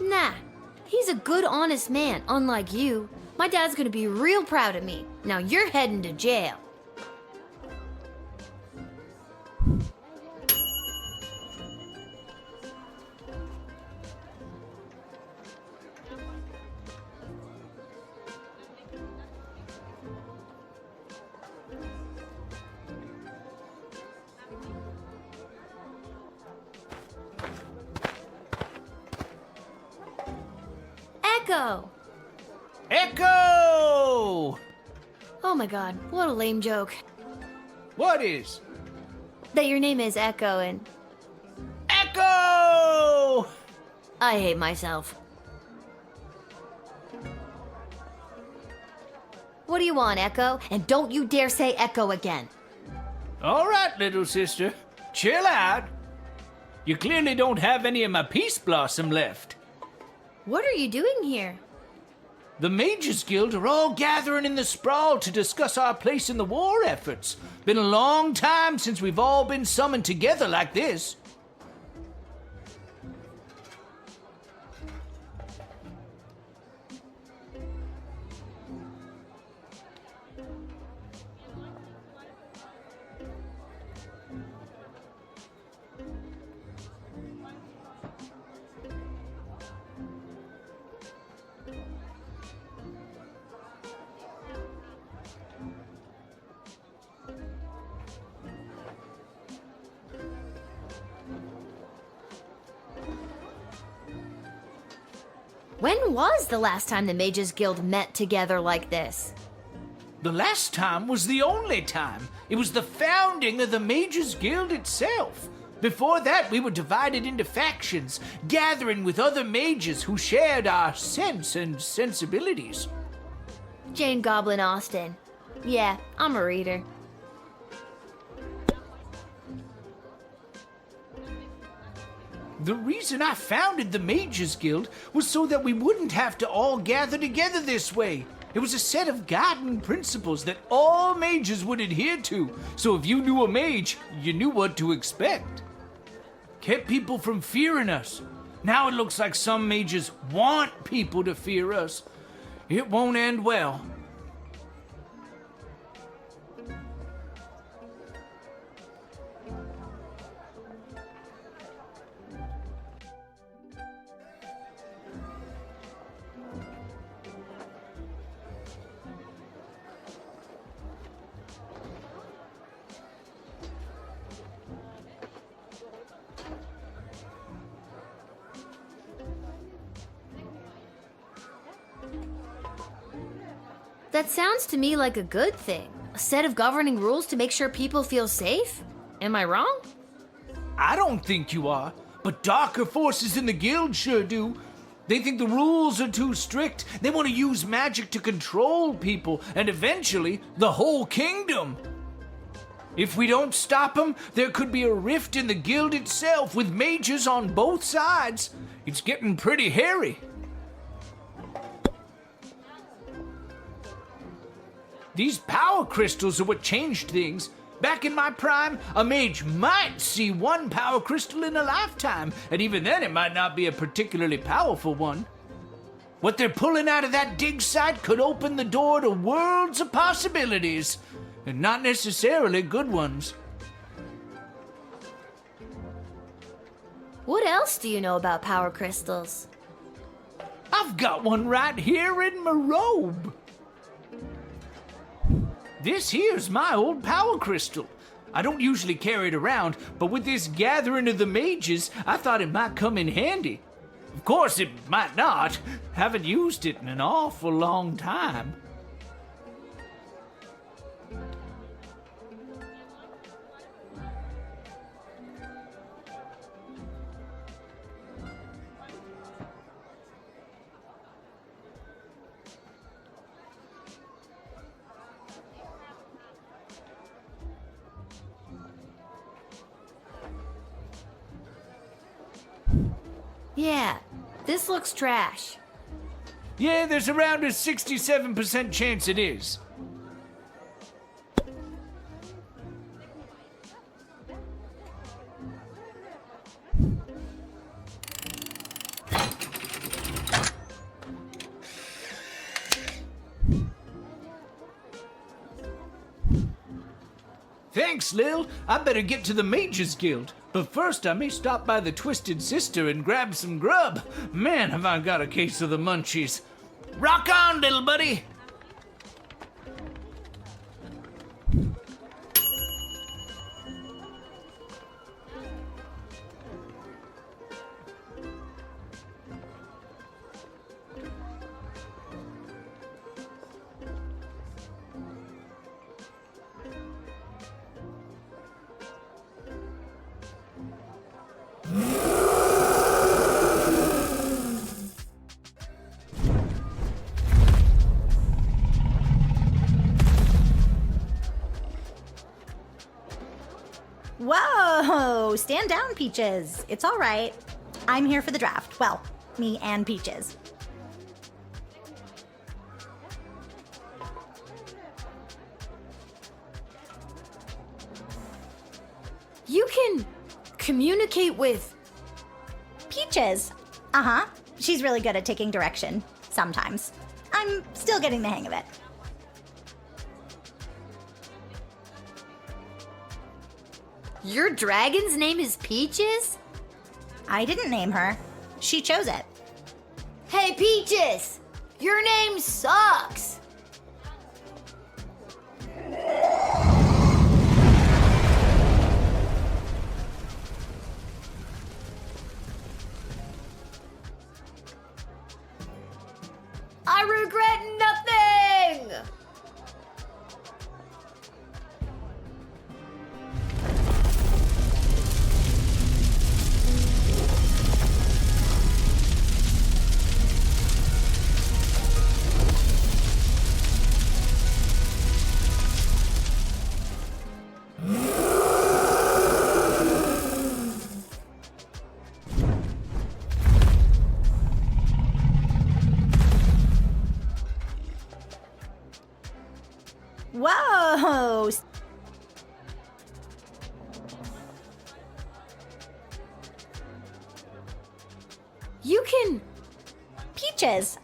Nah, he's a good, honest man, unlike you. My dad's gonna be real proud of me. Now you're heading to jail. Echo! Echo! Oh my god, what a lame joke. What is? That your name is Echo and... Echo! I hate myself. What do you want, Echo? And don't you dare say Echo again. All right, little sister. Chill out. You clearly don't have any of my peace blossom left. What are you doing here? The Mages Guild are all gathering in the Sprawl to discuss our place in the war efforts. Been a long time since we've all been summoned together like this. When was the last time the Mages Guild met together like this? The last time was the only time. It was the founding of the Mages Guild itself. Before that, we were divided into factions, gathering with other mages who shared our sense and sensibilities. Jane Goblin Austen. Yeah, I'm a reader. The reason I founded the Mages Guild was so that we wouldn't have to all gather together this way. It was a set of guiding principles that all mages would adhere to, so if you knew a mage, you knew what to expect. Kept people from fearing us. Now it looks like some mages want people to fear us. It won't end well. That sounds to me like a good thing. A set of governing rules to make sure people feel safe? Am I wrong? I don't think you are, but darker forces in the guild sure do. They think the rules are too strict. They want to use magic to control people, and eventually, the whole kingdom. If we don't stop them, there could be a rift in the guild itself with mages on both sides. It's getting pretty hairy. These power crystals are what changed things. Back in my prime, a mage might see one power crystal in a lifetime, and even then it might not be a particularly powerful one. What they're pulling out of that dig site could open the door to worlds of possibilities, and not necessarily good ones. What else do you know about power crystals? I've got one right here in my robe. This here's my old power crystal. I don't usually carry it around, but with this gathering of the mages, I thought it might come in handy. Of course, it might not. Haven't used it in an awful long time. Yeah, this looks trash. Yeah, there's around a 67% chance it is. Thanks, Lil. I better get to the Mages Guild. But first, I may stop by the Twisted Sister and grab some grub. Man, have I got a case of the munchies. Rock on, little buddy! Whoa! Stand down, Peaches. It's all right. I'm here for the draft. Well, me and Peaches. You can communicate with Peaches. Uh-huh. She's really good at taking direction. Sometimes. I'm still getting the hang of it. Your dragon's name is Peaches? I didn't name her. She chose it. Hey, Peaches! Your name sucks! Whoa! You can... Peaches!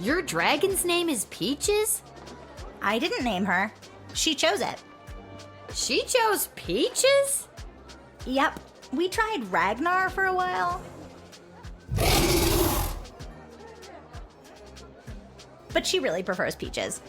Your dragon's name is Peaches? I didn't name her. She chose it. She chose Peaches? Yep. We tried Ragnar for a while. But she really prefers Peaches.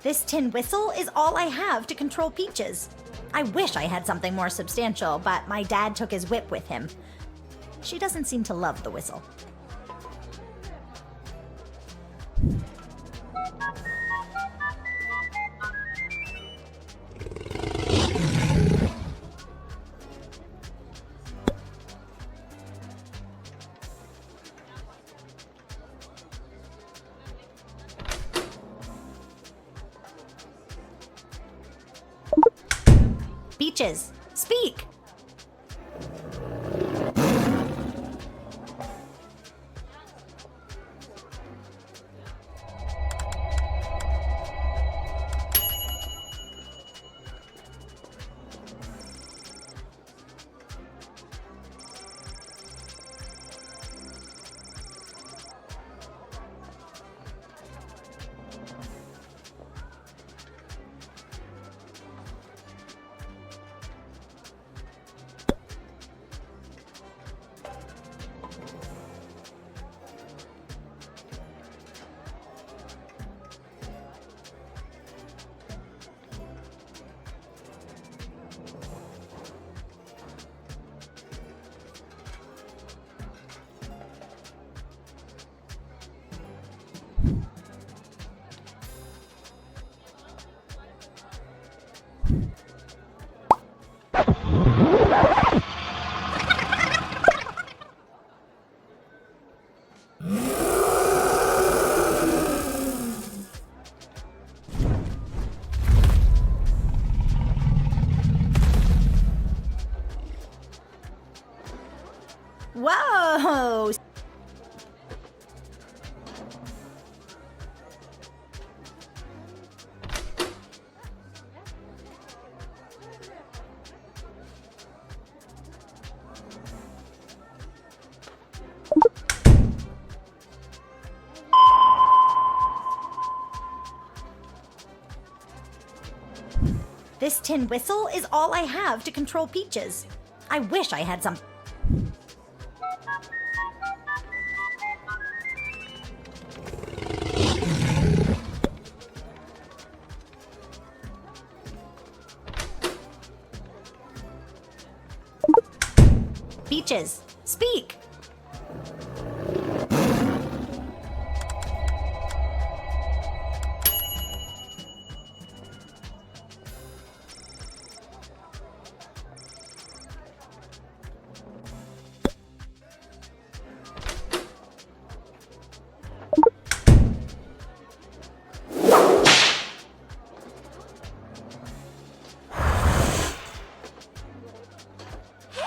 This tin whistle is all I have to control Peaches. I wish I had something more substantial, but my dad took his whip with him. She doesn't seem to love the whistle. Peaches, speak! Whoa! This tin whistle is all I have to control Peaches. I wish I had some. Peaches, speak!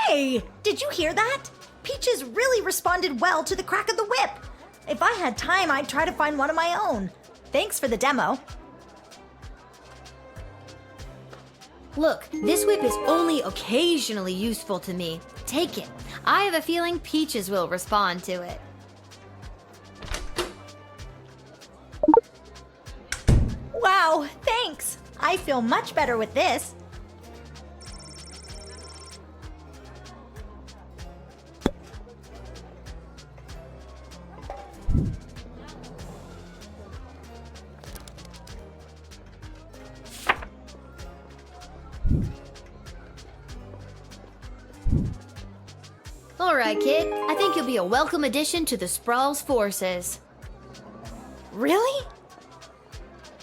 Hey, did you hear that? Peaches really responded well to the crack of the whip. If I had time, I'd try to find one of my own. Thanks for the demo. Look, this whip is only occasionally useful to me. Take it. I have a feeling Peaches will respond to it. Wow, thanks. I feel much better with this. All right, kid. I think you'll be a welcome addition to the Sprawl's forces. Really?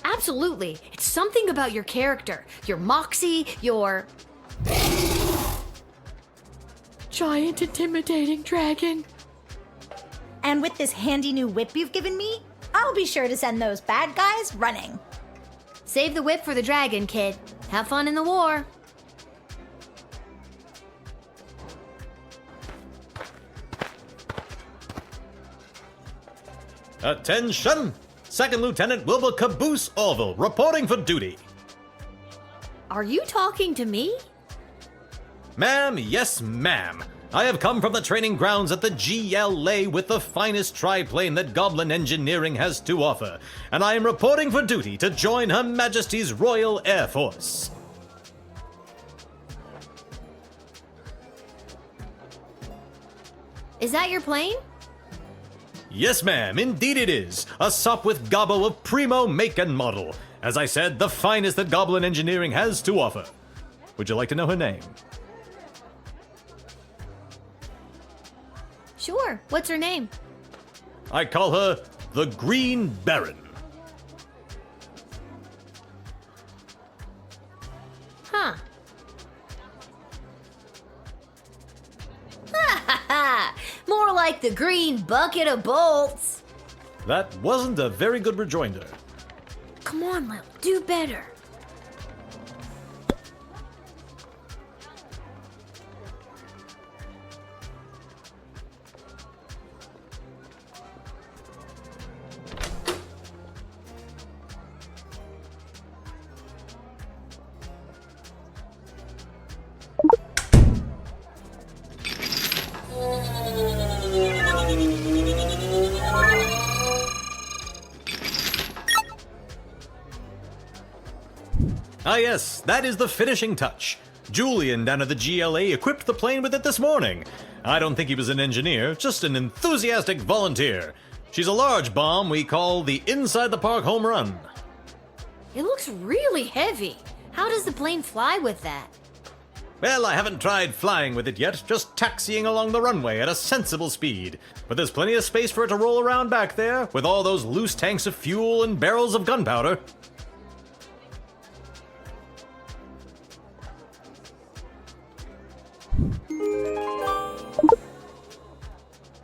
Absolutely. It's something about your character, your moxie, your... Giant intimidating dragon. And with this handy new whip you've given me, I'll be sure to send those bad guys running. Save the whip for the dragon, kid. Have fun in the war. Attention! Second Lieutenant Wilbur Caboose Orville, reporting for duty. Are you talking to me? Ma'am, yes ma'am. I have come from the training grounds at the GLA with the finest triplane that Goblin Engineering has to offer, and I am reporting for duty to join Her Majesty's Royal Air Force. Is that your plane? Yes, ma'am, indeed it is. A Sop with Gobbo of primo make and model. As I said, the finest that Goblin Engineering has to offer. Would you like to know her name? Sure. What's her name? I call her the Green Baron. Huh. Ha ha ha! More like the green bucket of bolts. That wasn't a very good rejoinder. Come on, Lil. Do better. Ah yes, that is the finishing touch. Julian down at the GLA equipped the plane with it this morning. I don't think he was an engineer, just an enthusiastic volunteer. She's a large bomb we call the Inside the Park Home Run. It looks really heavy. How does the plane fly with that? Well, I haven't tried flying with it yet, just taxiing along the runway at a sensible speed. But there's plenty of space for it to roll around back there, with all those loose tanks of fuel and barrels of gunpowder.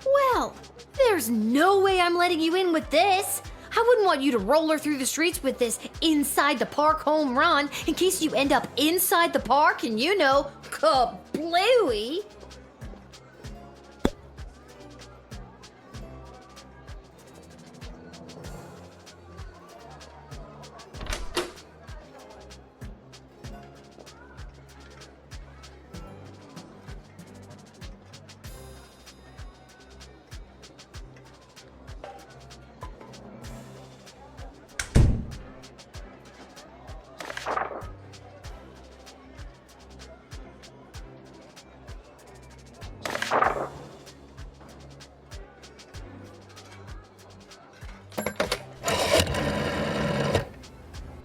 Well, there's no way I'm letting you in with this. I wouldn't want you to roller through the streets with this inside the park home run in case you end up inside the park and, you know, kablooey.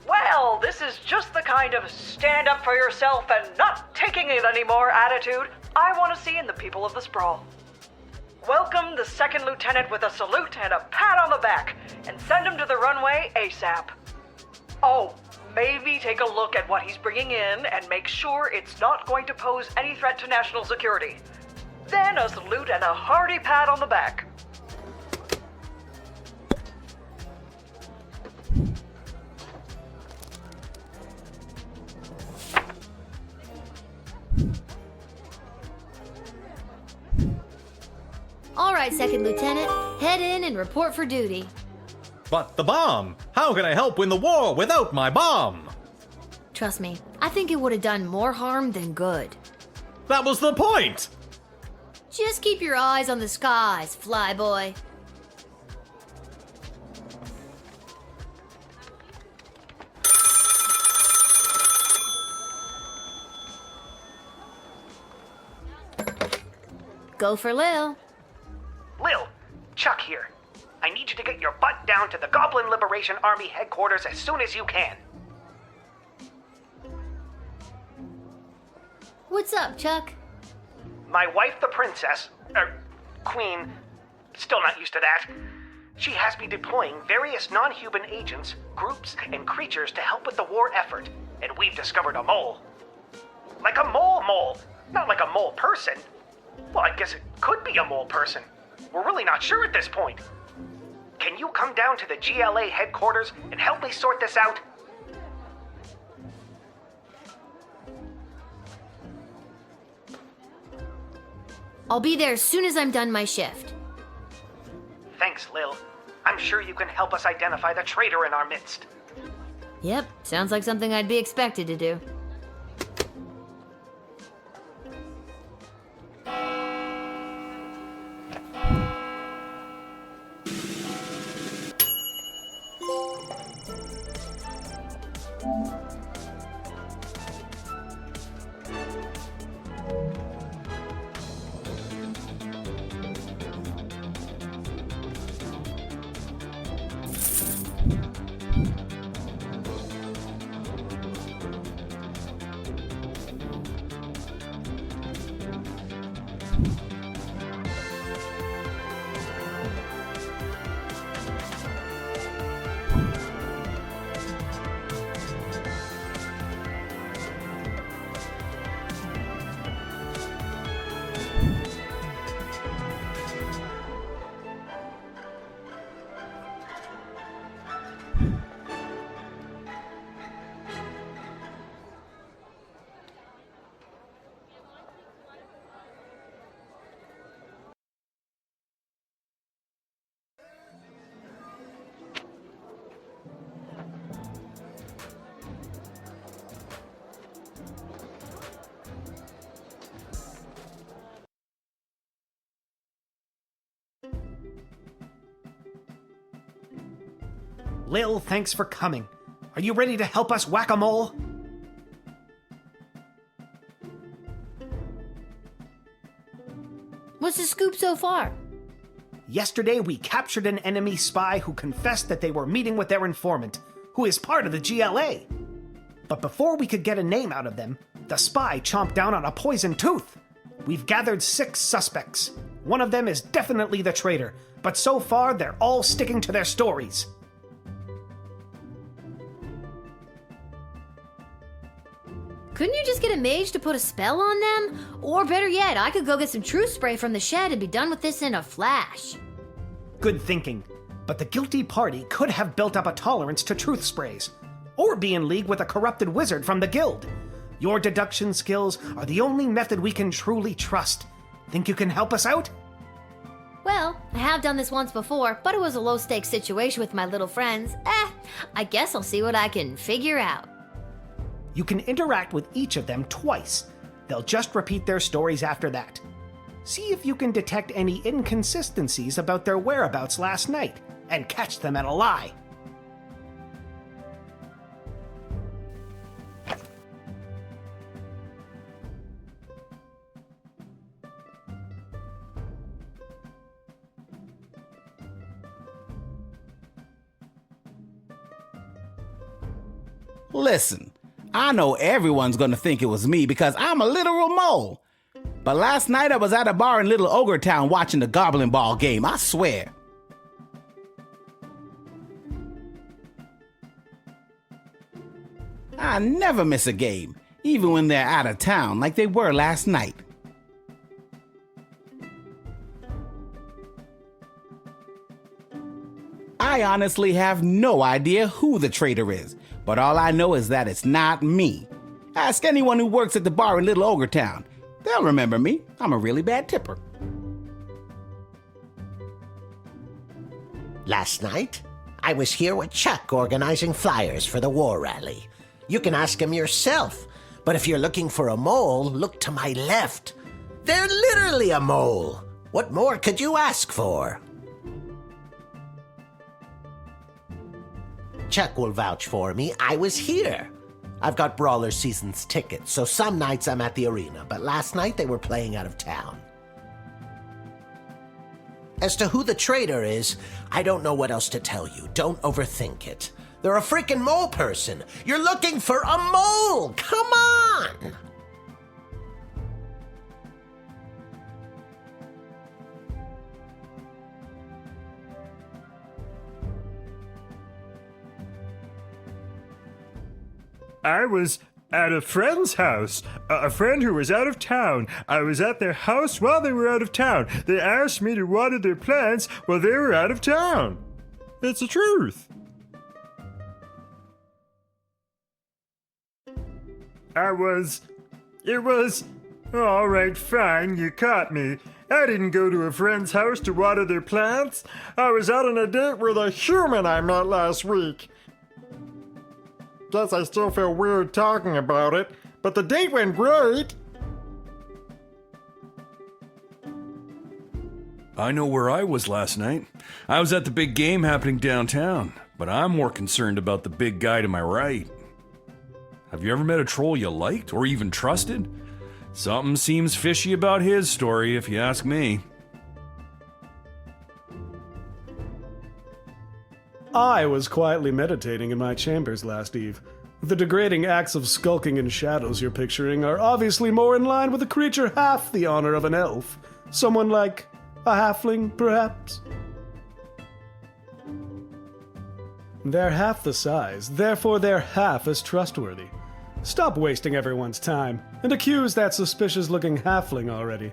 Well, this is just the kind of stand up for yourself and not taking it anymore attitude I want to see in the people of the Sprawl. Welcome the second lieutenant with a salute and a pat on the back, and send him to the runway ASAP. Oh, maybe take a look at what he's bringing in and make sure it's not going to pose any threat to national security. Then a salute and a hearty pat on the back. All right, Second Lieutenant, head in and report for duty. But the bomb! How can I help win the war without my bomb? Trust me, I think it would have done more harm than good. That was the point! Just keep your eyes on the skies, flyboy. Go for Lil. Lil, Chuck here. I need you to get your butt down to the Goblin Liberation Army headquarters as soon as you can. What's up, Chuck? My wife, the princess, queen, still not used to that. She has me deploying various non-human agents, groups, and creatures to help with the war effort, and we've discovered a mole. Like a mole, not like a mole person. Well, I guess it could be a mole person. We're really not sure at this point. Can you come down to the GLA headquarters and help me sort this out? I'll be there as soon as I'm done my shift. Thanks, Lil. I'm sure you can help us identify the traitor in our midst. Yep, sounds like something I'd be expected to do. Lil, thanks for coming. Are you ready to help us whack-a-mole? What's the scoop so far? Yesterday, we captured an enemy spy who confessed that they were meeting with their informant, who is part of the GLA. But before we could get a name out of them, the spy chomped down on a poison tooth. We've gathered 6 suspects. One of them is definitely the traitor, but so far they're all sticking to their stories. Couldn't you just get a mage to put a spell on them? Or better yet, I could go get some truth spray from the shed and be done with this in a flash. Good thinking, but the guilty party could have built up a tolerance to truth sprays, or be in league with a corrupted wizard from the guild. Your deduction skills are the only method we can truly trust. Think you can help us out? Well, I have done this once before, but it was a low-stakes situation with my little friends. I guess I'll see what I can figure out. You can interact with each of them twice. They'll just repeat their stories after that. See if you can detect any inconsistencies about their whereabouts last night, and catch them at a lie. Listen, I know everyone's gonna think it was me because I'm a literal mole. But last night I was at a bar in Little Ogre Town watching the Goblin Ball game, I swear. I never miss a game, even when they're out of town like they were last night. I honestly have no idea who the traitor is, but all I know is that it's not me. Ask anyone who works at the bar in Little Ogre Town. They'll remember me. I'm a really bad tipper. Last night, I was here with Chuck organizing flyers for the war rally. You can ask him yourself, but if you're looking for a mole, look to my left. They're literally a mole. What more could you ask for? Chuck will vouch for me. I was here. I've got Brawler Seasons tickets, so some nights I'm at the arena, but last night they were playing out of town. As to who the traitor is, I don't know what else to tell you. Don't overthink it. They're a freaking mole person. You're looking for a mole! Come on! I was at a friend's house, a friend who was out of town. I was at their house while they were out of town. They asked me to water their plants while they were out of town. It's the truth. It was, all right, fine, you caught me. I didn't go to a friend's house to water their plants. I was out on a date with a human I met last week. Guess I still feel weird talking about it, but the date went great. I know where I was last night. I was at the big game happening downtown, but I'm more concerned about the big guy to my right. Have you ever met a troll you liked or even trusted? Something seems fishy about his story, if you ask me. I was quietly meditating in my chambers last eve. The degrading acts of skulking in shadows you're picturing are obviously more in line with a creature half the honor of an elf. Someone like a halfling, perhaps? They're half the size, therefore they're half as trustworthy. Stop wasting everyone's time, and accuse that suspicious-looking halfling already.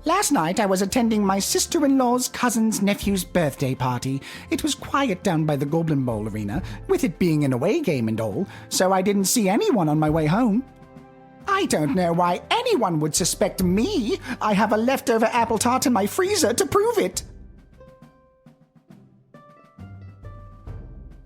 Last night I was attending my sister-in-law's cousin's nephew's birthday party. It was quiet down by the Goblin Bowl arena, with it being an away game and all, so I didn't see anyone on my way home. I don't know why anyone would suspect me. I have a leftover apple tart in my freezer to prove it.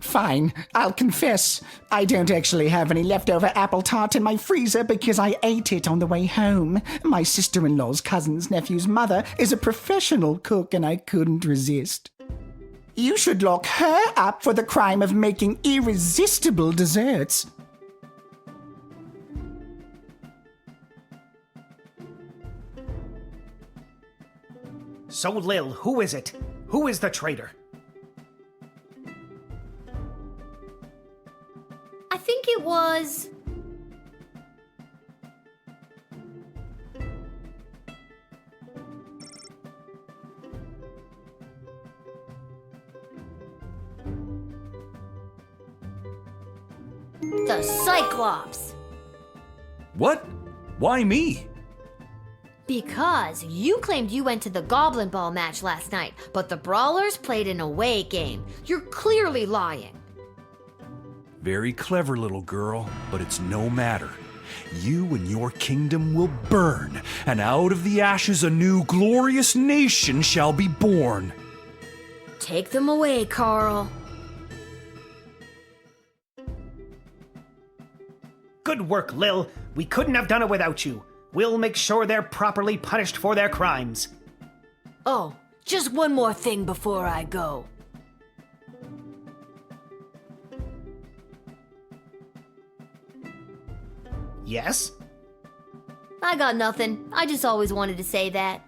Fine, I'll confess. I don't actually have any leftover apple tart in my freezer because I ate it on the way home. My sister-in-law's cousin's nephew's mother is a professional cook and I couldn't resist. You should lock her up for the crime of making irresistible desserts. So, Lil, who is it? Who is the traitor? I think it was... the Cyclops. What? Why me? Because you claimed you went to the Goblin Ball match last night, but the Brawlers played an away game. You're clearly lying. Very clever, little girl, but it's no matter. You and your kingdom will burn, and out of the ashes a new glorious nation shall be born. Take them away, Carl. Good work, Lil. We couldn't have done it without you. We'll make sure they're properly punished for their crimes. Oh, just one more thing before I go. Yes? I got nothing. I just always wanted to say that.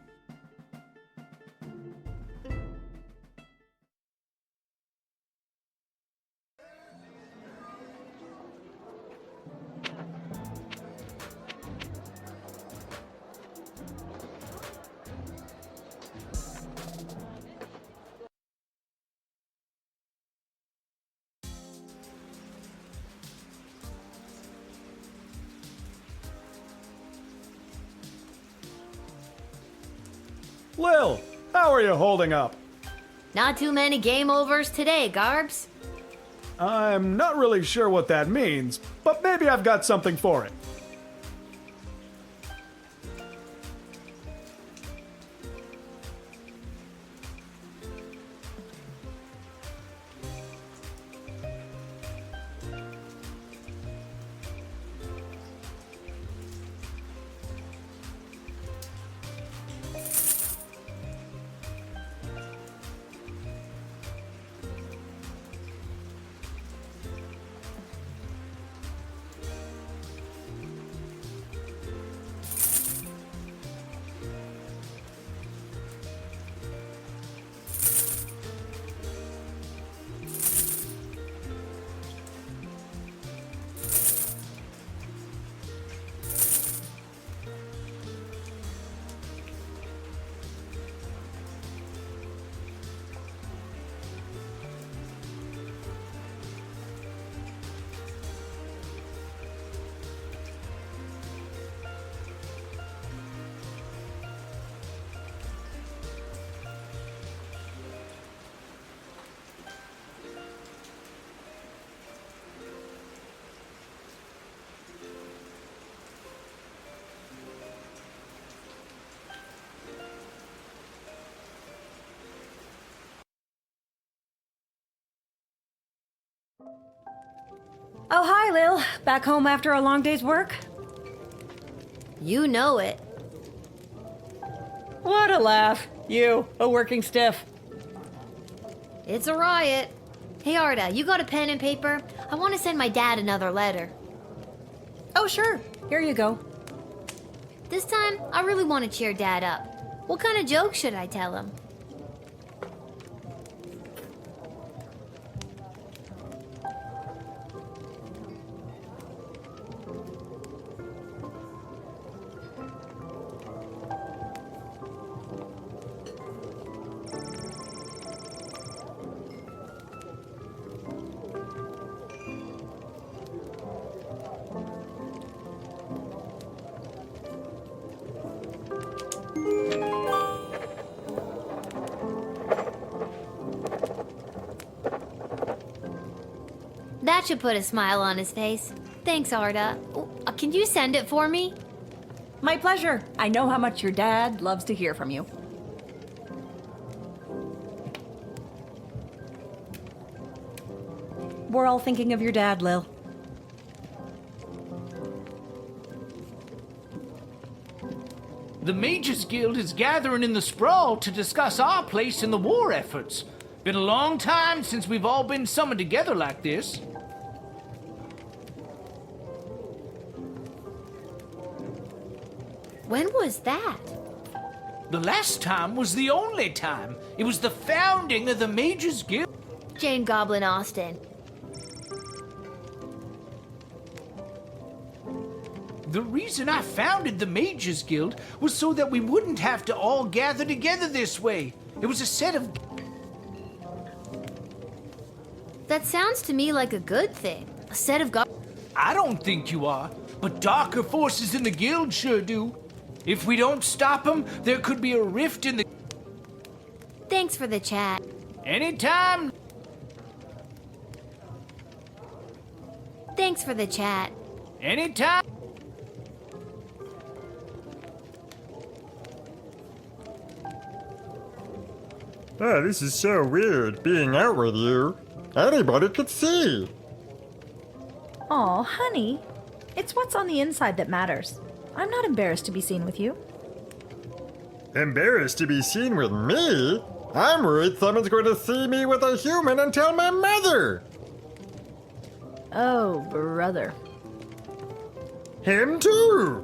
Lil, how are you holding up? Not too many game overs today, Garbs. I'm not really sure what that means, but maybe I've got something for it. Oh, hi, Lil. Back home after a long day's work? You know it. What a laugh. You, a working stiff. It's a riot. Hey, Arda, you got a pen and paper? I want to send my dad another letter. Oh, sure. Here you go. This time, I really want to cheer Dad up. What kind of joke should I tell him? That should put a smile on his face. Thanks, Arda. Can you send it for me? My pleasure. I know how much your dad loves to hear from you. We're all thinking of your dad, Lil. The Mages Guild is gathering in the sprawl to discuss our place in the war efforts. Been a long time since we've all been summoned together like this. When was that? The last time was the only time. It was the founding of the Mages Guild. Jane Goblin Austin. The reason I founded the Mages Guild was so that we wouldn't have to all gather together this way. It was a set of... That sounds to me like a good thing. A set of I don't think you are, but darker forces in the guild sure do. If we don't stop them, there could be a rift in the... Thanks for the chat. Anytime. Thanks for the chat. Anytime. Oh, this is so weird, being out with you. Anybody could see. Aw, honey. It's what's on the inside that matters. I'm not embarrassed to be seen with you. Embarrassed to be seen with me? I'm worried someone's going to see me with a human and tell my mother. Oh, brother. Him too.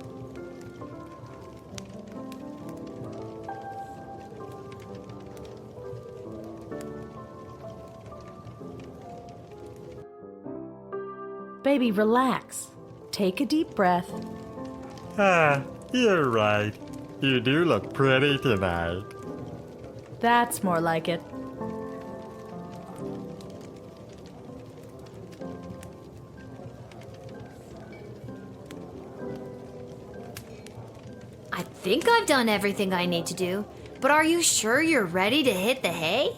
Baby, relax. Take a deep breath. Ah, you're right. You do look pretty tonight. That's more like it. I think I've done everything I need to do, but are you sure you're ready to hit the hay?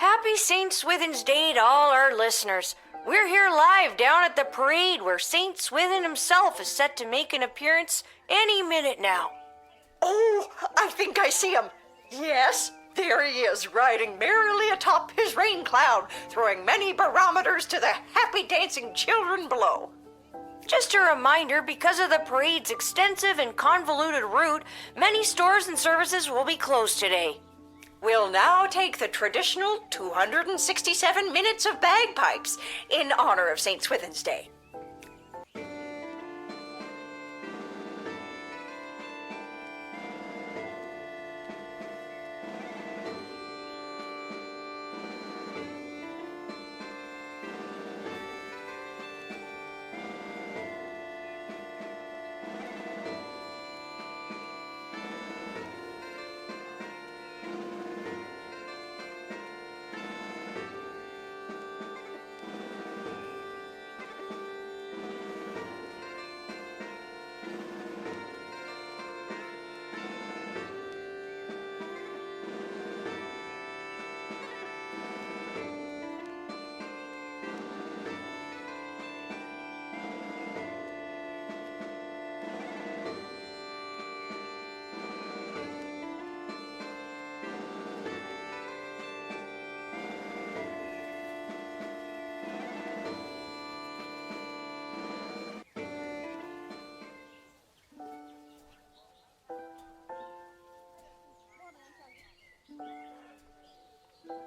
Happy St. Swithin's Day to all our listeners. We're here live down at the parade where St. Swithin himself is set to make an appearance any minute now. Oh, I think I see him. Yes, there he is, riding merrily atop his rain cloud, throwing many barometers to the happy dancing children below. Just a reminder, because of the parade's extensive and convoluted route, many stores and services will be closed today. We'll now take the traditional 267 minutes of bagpipes in honor of St. Swithin's Day.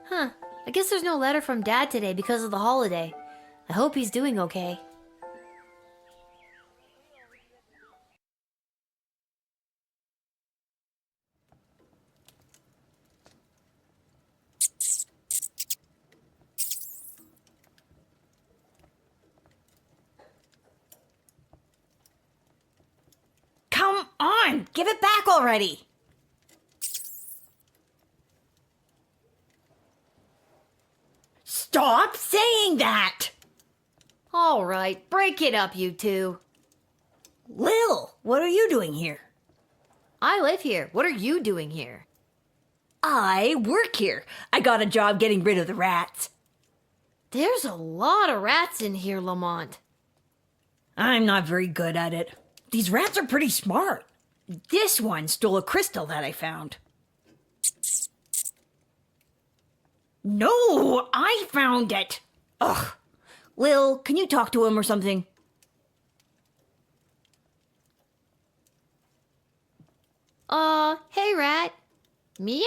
Huh. I guess there's no letter from Dad today because of the holiday. I hope he's doing okay. Come on, give it back already. Stop saying that! All right, break it up, you two. Lil, what are you doing here? I live here. What are you doing here? I work here. I got a job getting rid of the rats. There's a lot of rats in here, Lamont. I'm not very good at it. These rats are pretty smart. This one stole a crystal that I found. No, I found it. Ugh. Lil, can you talk to him or something? Hey, rat. Meow.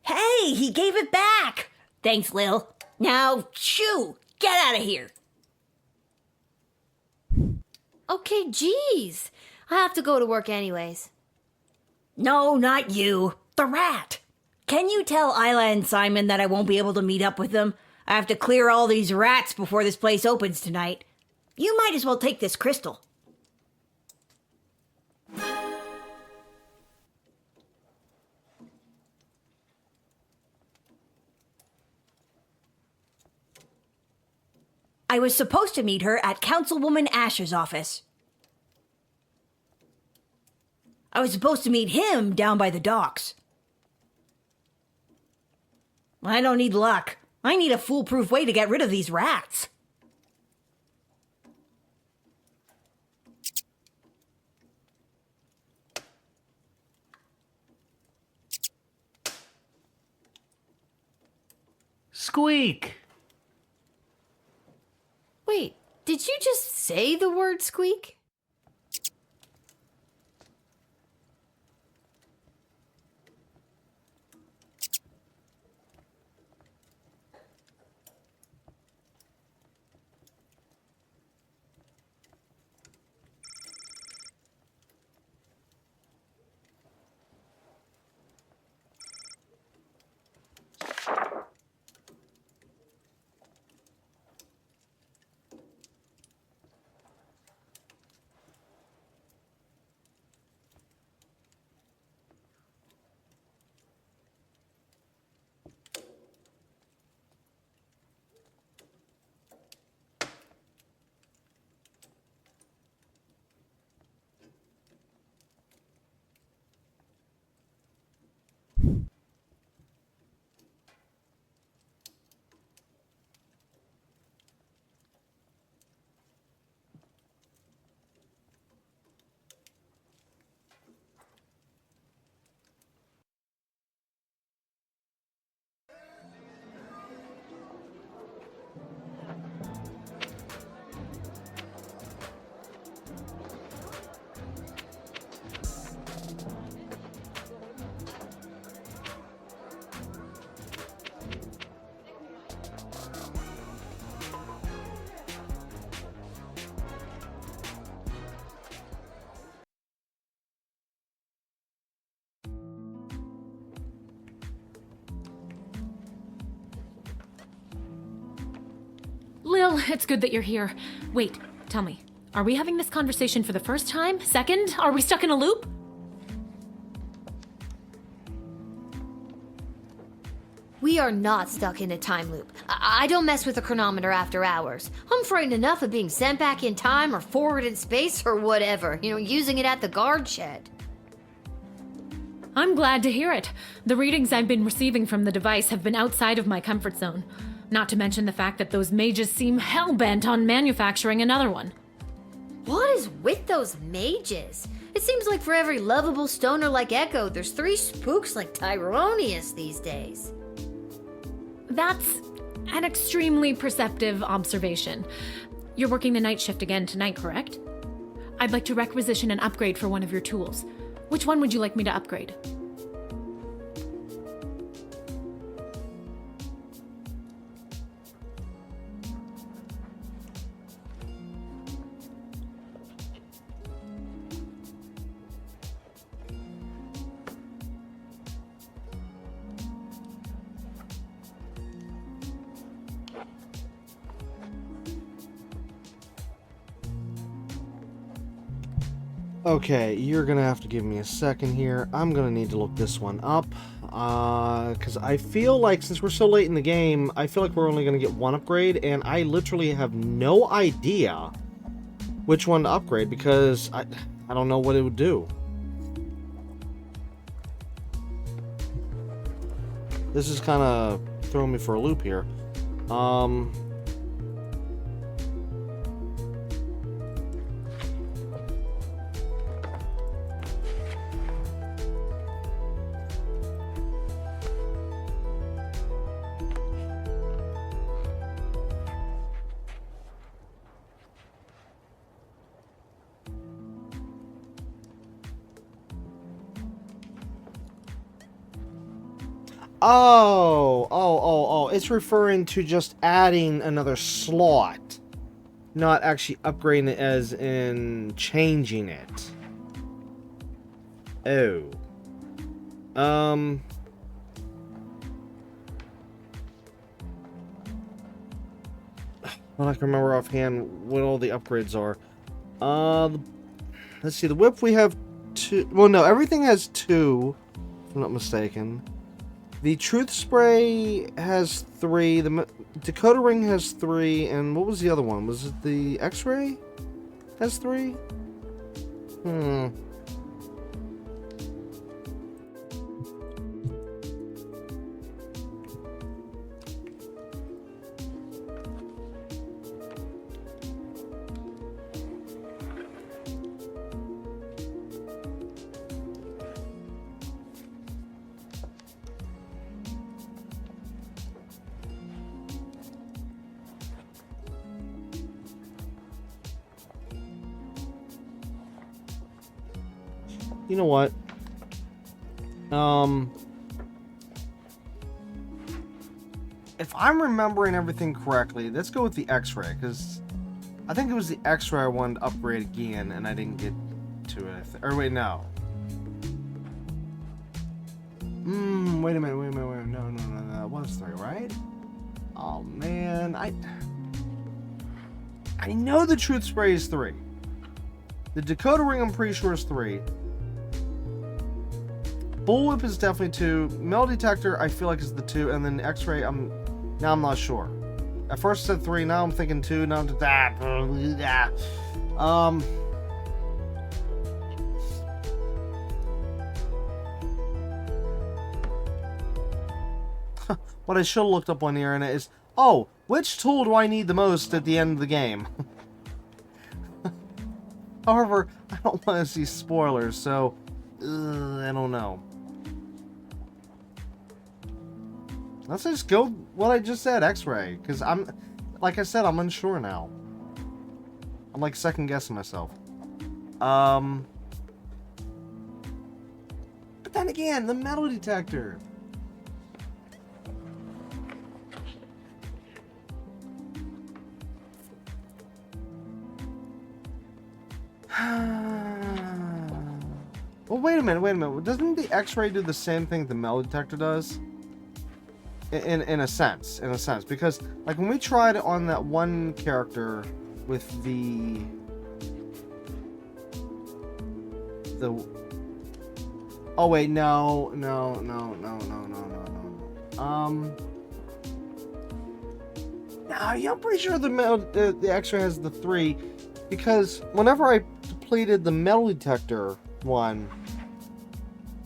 Hey, he gave it back. Thanks, Lil. Now, shoo, get out of here. Okay, geez. I have to go to work anyways. No, not you. The rat. Can you tell Isla and Simon that I won't be able to meet up with them? I have to clear all these rats before this place opens tonight. You might as well take this crystal. I was supposed to meet her at Councilwoman Asher's office. I was supposed to meet him down by the docks. I don't need luck. I need a foolproof way to get rid of these rats. Squeak! Wait, did you just say the word squeak? Lil, it's good that you're here. Wait, tell me, are we having this conversation for the first time? Second? Are we stuck in a loop? We are not stuck in a time loop. I don't mess with the chronometer after hours. I'm frightened enough of being sent back in time or forward in space or whatever, using it at the guard shed. I'm glad to hear it. The readings I've been receiving from the device have been outside of my comfort zone. Not to mention the fact that those mages seem hell-bent on manufacturing another one. What is with those mages? It seems like for every lovable stoner like Echo, there's 3 spooks like Tyronius these days. That's an extremely perceptive observation. You're working the night shift again tonight, correct? I'd like to requisition an upgrade for one of your tools. Which one would you like me to upgrade? Okay, you're gonna have to give me a second here. I'm gonna need to look this one up. Because I feel like since we're so late in the game, I feel like we're only going to get one upgrade, and I literally have no idea which one to upgrade because I don't know what it would do. This is kind of throwing me for a loop here. Oh, it's referring to just adding another slot, not actually upgrading it as in changing it. Oh. Well, I can remember offhand what all the upgrades are. Let's see, the whip we have 2, well no, everything has 2, if I'm not mistaken. The Truth Spray has 3, the Dakota Ring has 3, and what was the other one? Was it the X-Ray? Has 3? You know what? If I'm remembering everything correctly, let's go with the X-Ray, because I think it was the X-Ray I wanted to upgrade again, and I didn't get to it. Or wait, no. Wait a minute. No. That was 3, right? Oh, man. I know the Truth Spray is 3. The Dakota Ring, I'm pretty sure, is 3. Bullwhip is definitely 2. Metal Detector, I feel like is the 2, and then X-Ray, I'm not sure. At first I said 3, now I'm thinking 2, now I'm that. What I should have looked up on the internet is, oh, which tool do I need the most at the end of the game? However, I don't want to see spoilers, so I don't know. Let's just go what I just said, X-Ray, because like I said, I'm unsure now. I'm like second guessing myself. But then again, the metal detector. Well, wait a minute. Doesn't the X-Ray do the same thing the metal detector does? In a sense, because like when we tried it on that one character with the oh wait, no. Yeah, I'm pretty sure the X-Ray has the 3, because whenever I completed the metal detector one,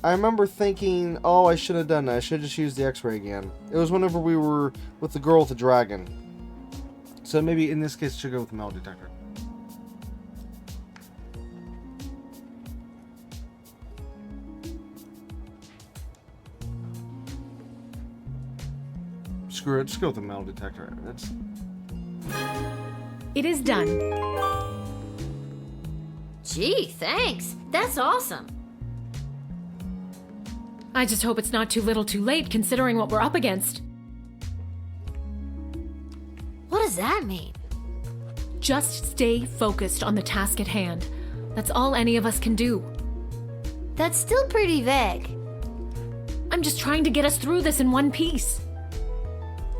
I remember thinking, oh, I should have done that. I should have just used the X-Ray again. It was whenever we were with the girl with the dragon. So maybe in this case, I should go with the metal detector. Screw it, just go with the metal detector. It is done. Gee, thanks. That's awesome. I just hope it's not too little too late considering what we're up against. What does that mean? Just stay focused on the task at hand. That's all any of us can do. That's still pretty vague. I'm just trying to get us through this in one piece.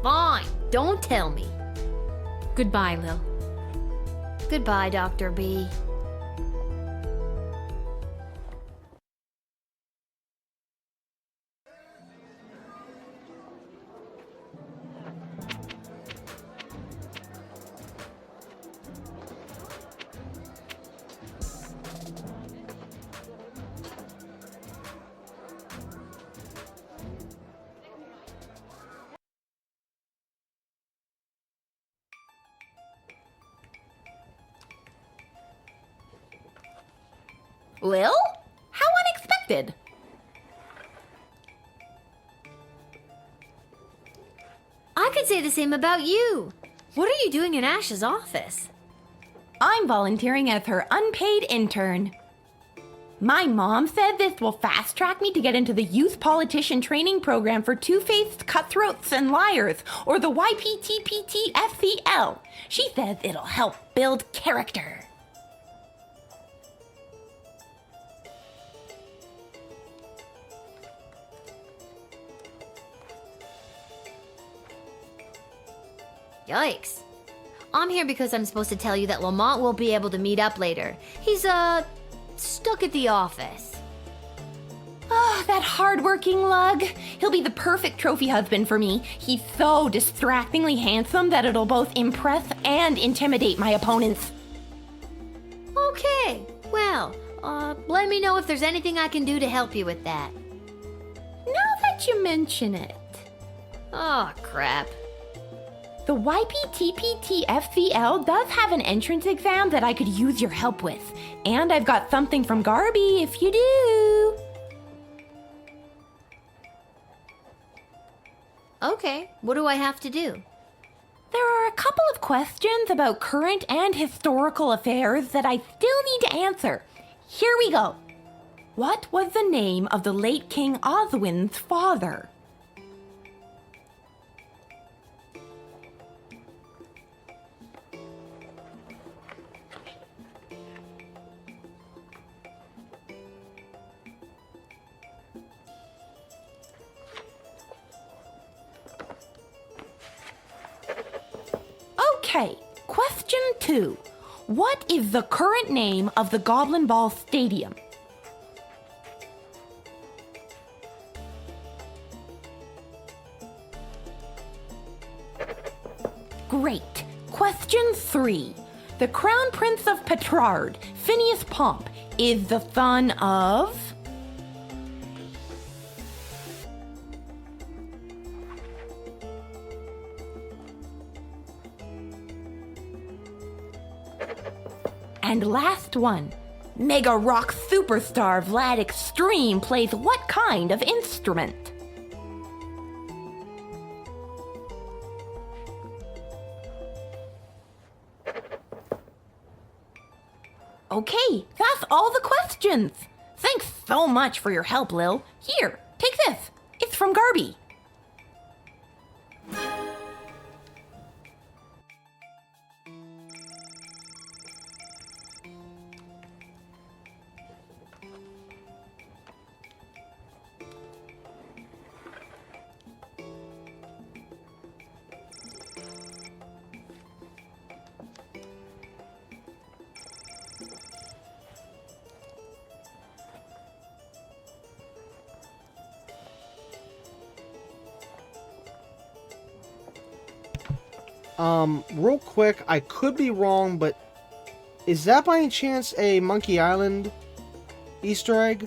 Fine, don't tell me. Goodbye, Lil. Goodbye, Dr. B. Lil? How unexpected. I could say the same about you. What are you doing in Ash's office? I'm volunteering as her unpaid intern. My mom said this will fast track me to get into the Youth Politician Training Program for Two-Faced Cutthroats and Liars, or the YPTPTFCL. She says it'll help build character. Yikes. I'm here because I'm supposed to tell you that Lamont will be able to meet up later. He's, stuck at the office. Oh, that hard-working lug. He'll be the perfect trophy husband for me. He's so distractingly handsome that it'll both impress and intimidate my opponents. Okay, well, let me know if there's anything I can do to help you with that. Now that you mention it. Oh, crap. The YPTPTFCL does have an entrance exam that I could use your help with. And I've got something from Garby if you do. Okay, what do I have to do? There are a couple of questions about current and historical affairs that I still need to answer. Here we go. What was the name of the late King Oswin's father? Okay, question 2. What is the current name of the Goblin Ball Stadium? Great. Question 3. The Crown Prince of Petrard, Phineas Pomp, is the son of... And last one. Mega rock superstar Vlad Extreme plays what kind of instrument? Okay, that's all the questions. Thanks so much for your help, Lil. Here, take this. It's from Garby. Real quick, I could be wrong, but is that by any chance a Monkey Island Easter egg?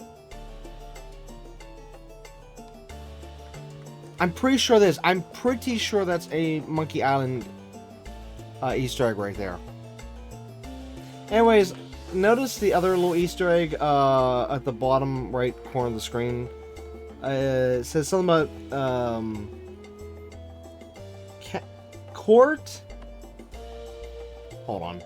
I'm pretty sure this. I'm pretty sure that's a Monkey Island Easter egg right there. Anyways, notice the other little Easter egg at the bottom right corner of the screen. It says something about court. Hold on.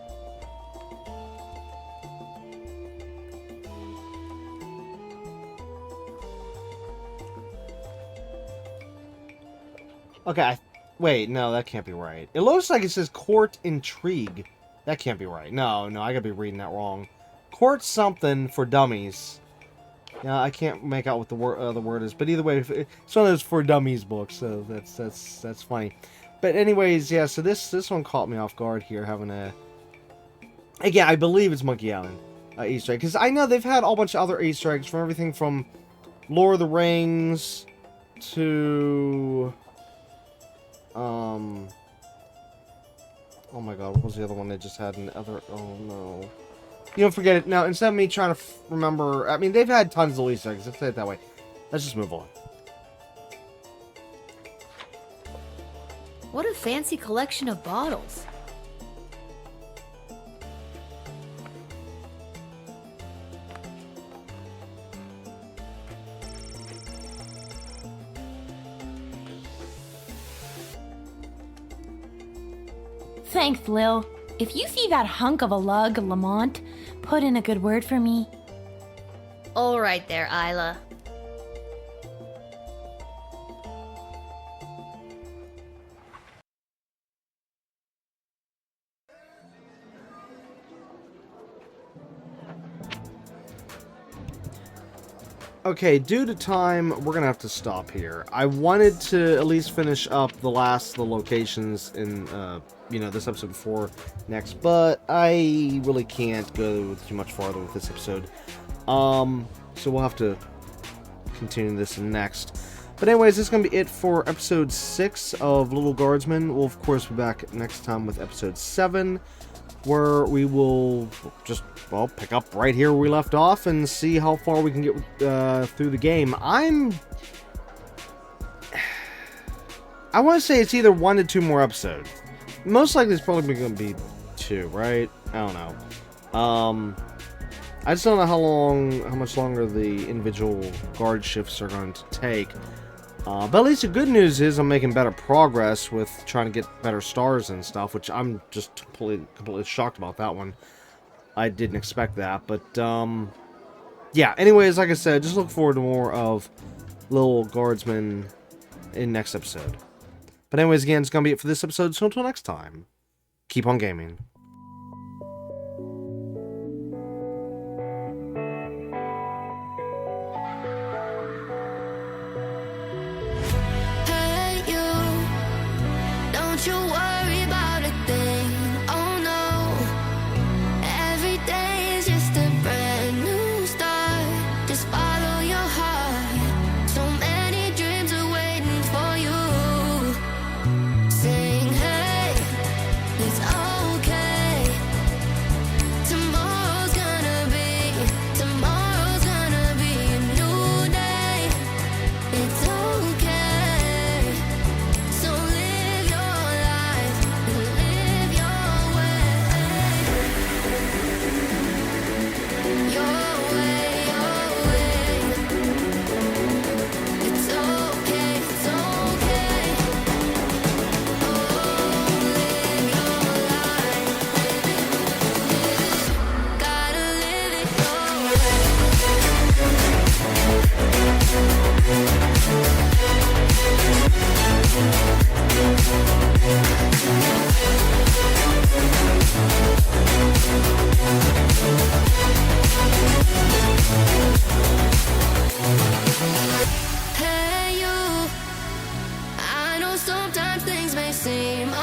Okay, wait, no, that can't be right. It looks like it says court intrigue. That can't be right. No, I gotta be reading that wrong. Court something for dummies. Yeah, I can't make out what the word is, but either way, it's one of those for dummies books, so that's funny. But anyways, yeah, so this one caught me off guard here, having a... Again, I believe it's Monkey Island Easter egg, because I know they've had a whole bunch of other Easter eggs, from everything from Lord of the Rings to... Oh my god, what was the other one they just had in the other... Oh no. You don't forget it. Now, instead of me trying to remember... I mean, they've had tons of Easter eggs, let's say it that way. Let's just move on. What a fancy collection of bottles. Thanks, Lil. If you see that hunk of a lug, Lamont, put in a good word for me. All right there, Isla. Okay, due to time, we're gonna have to stop here. I wanted to at least finish up the last of the locations in, this episode before next, but I really can't go too much farther with this episode. So we'll have to continue this next. But anyways, this is gonna be it for episode 6 of Lil Guardsman. We'll of course be back next time with episode 7, where we will just, pick up right here where we left off and see how far we can get through the game. I want to say it's either 1 to 2 more episodes. Most likely it's probably going to be 2, right? I don't know. I just don't know how much longer the individual guard shifts are going to take. But at least the good news is I'm making better progress with trying to get better stars and stuff, which I'm just completely shocked about that one. I didn't expect that, but, yeah. Anyways, like I said, just look forward to more of Lil Guardsman in next episode. But anyways, again, it's gonna be it for this episode, so until next time, keep on gaming. Hey, you, don't you worry about a thing. Oh no, every day is just a brand new start. Just follow your heart. So many dreams are waiting for you. Sing, hey, it's okay. Tomorrow's gonna be a new day. It's okay. So live your life and live your way. Your way, your way. It's okay, it's okay. Oh, live your life. Gotta live it your way. Hey you, I know sometimes things may seem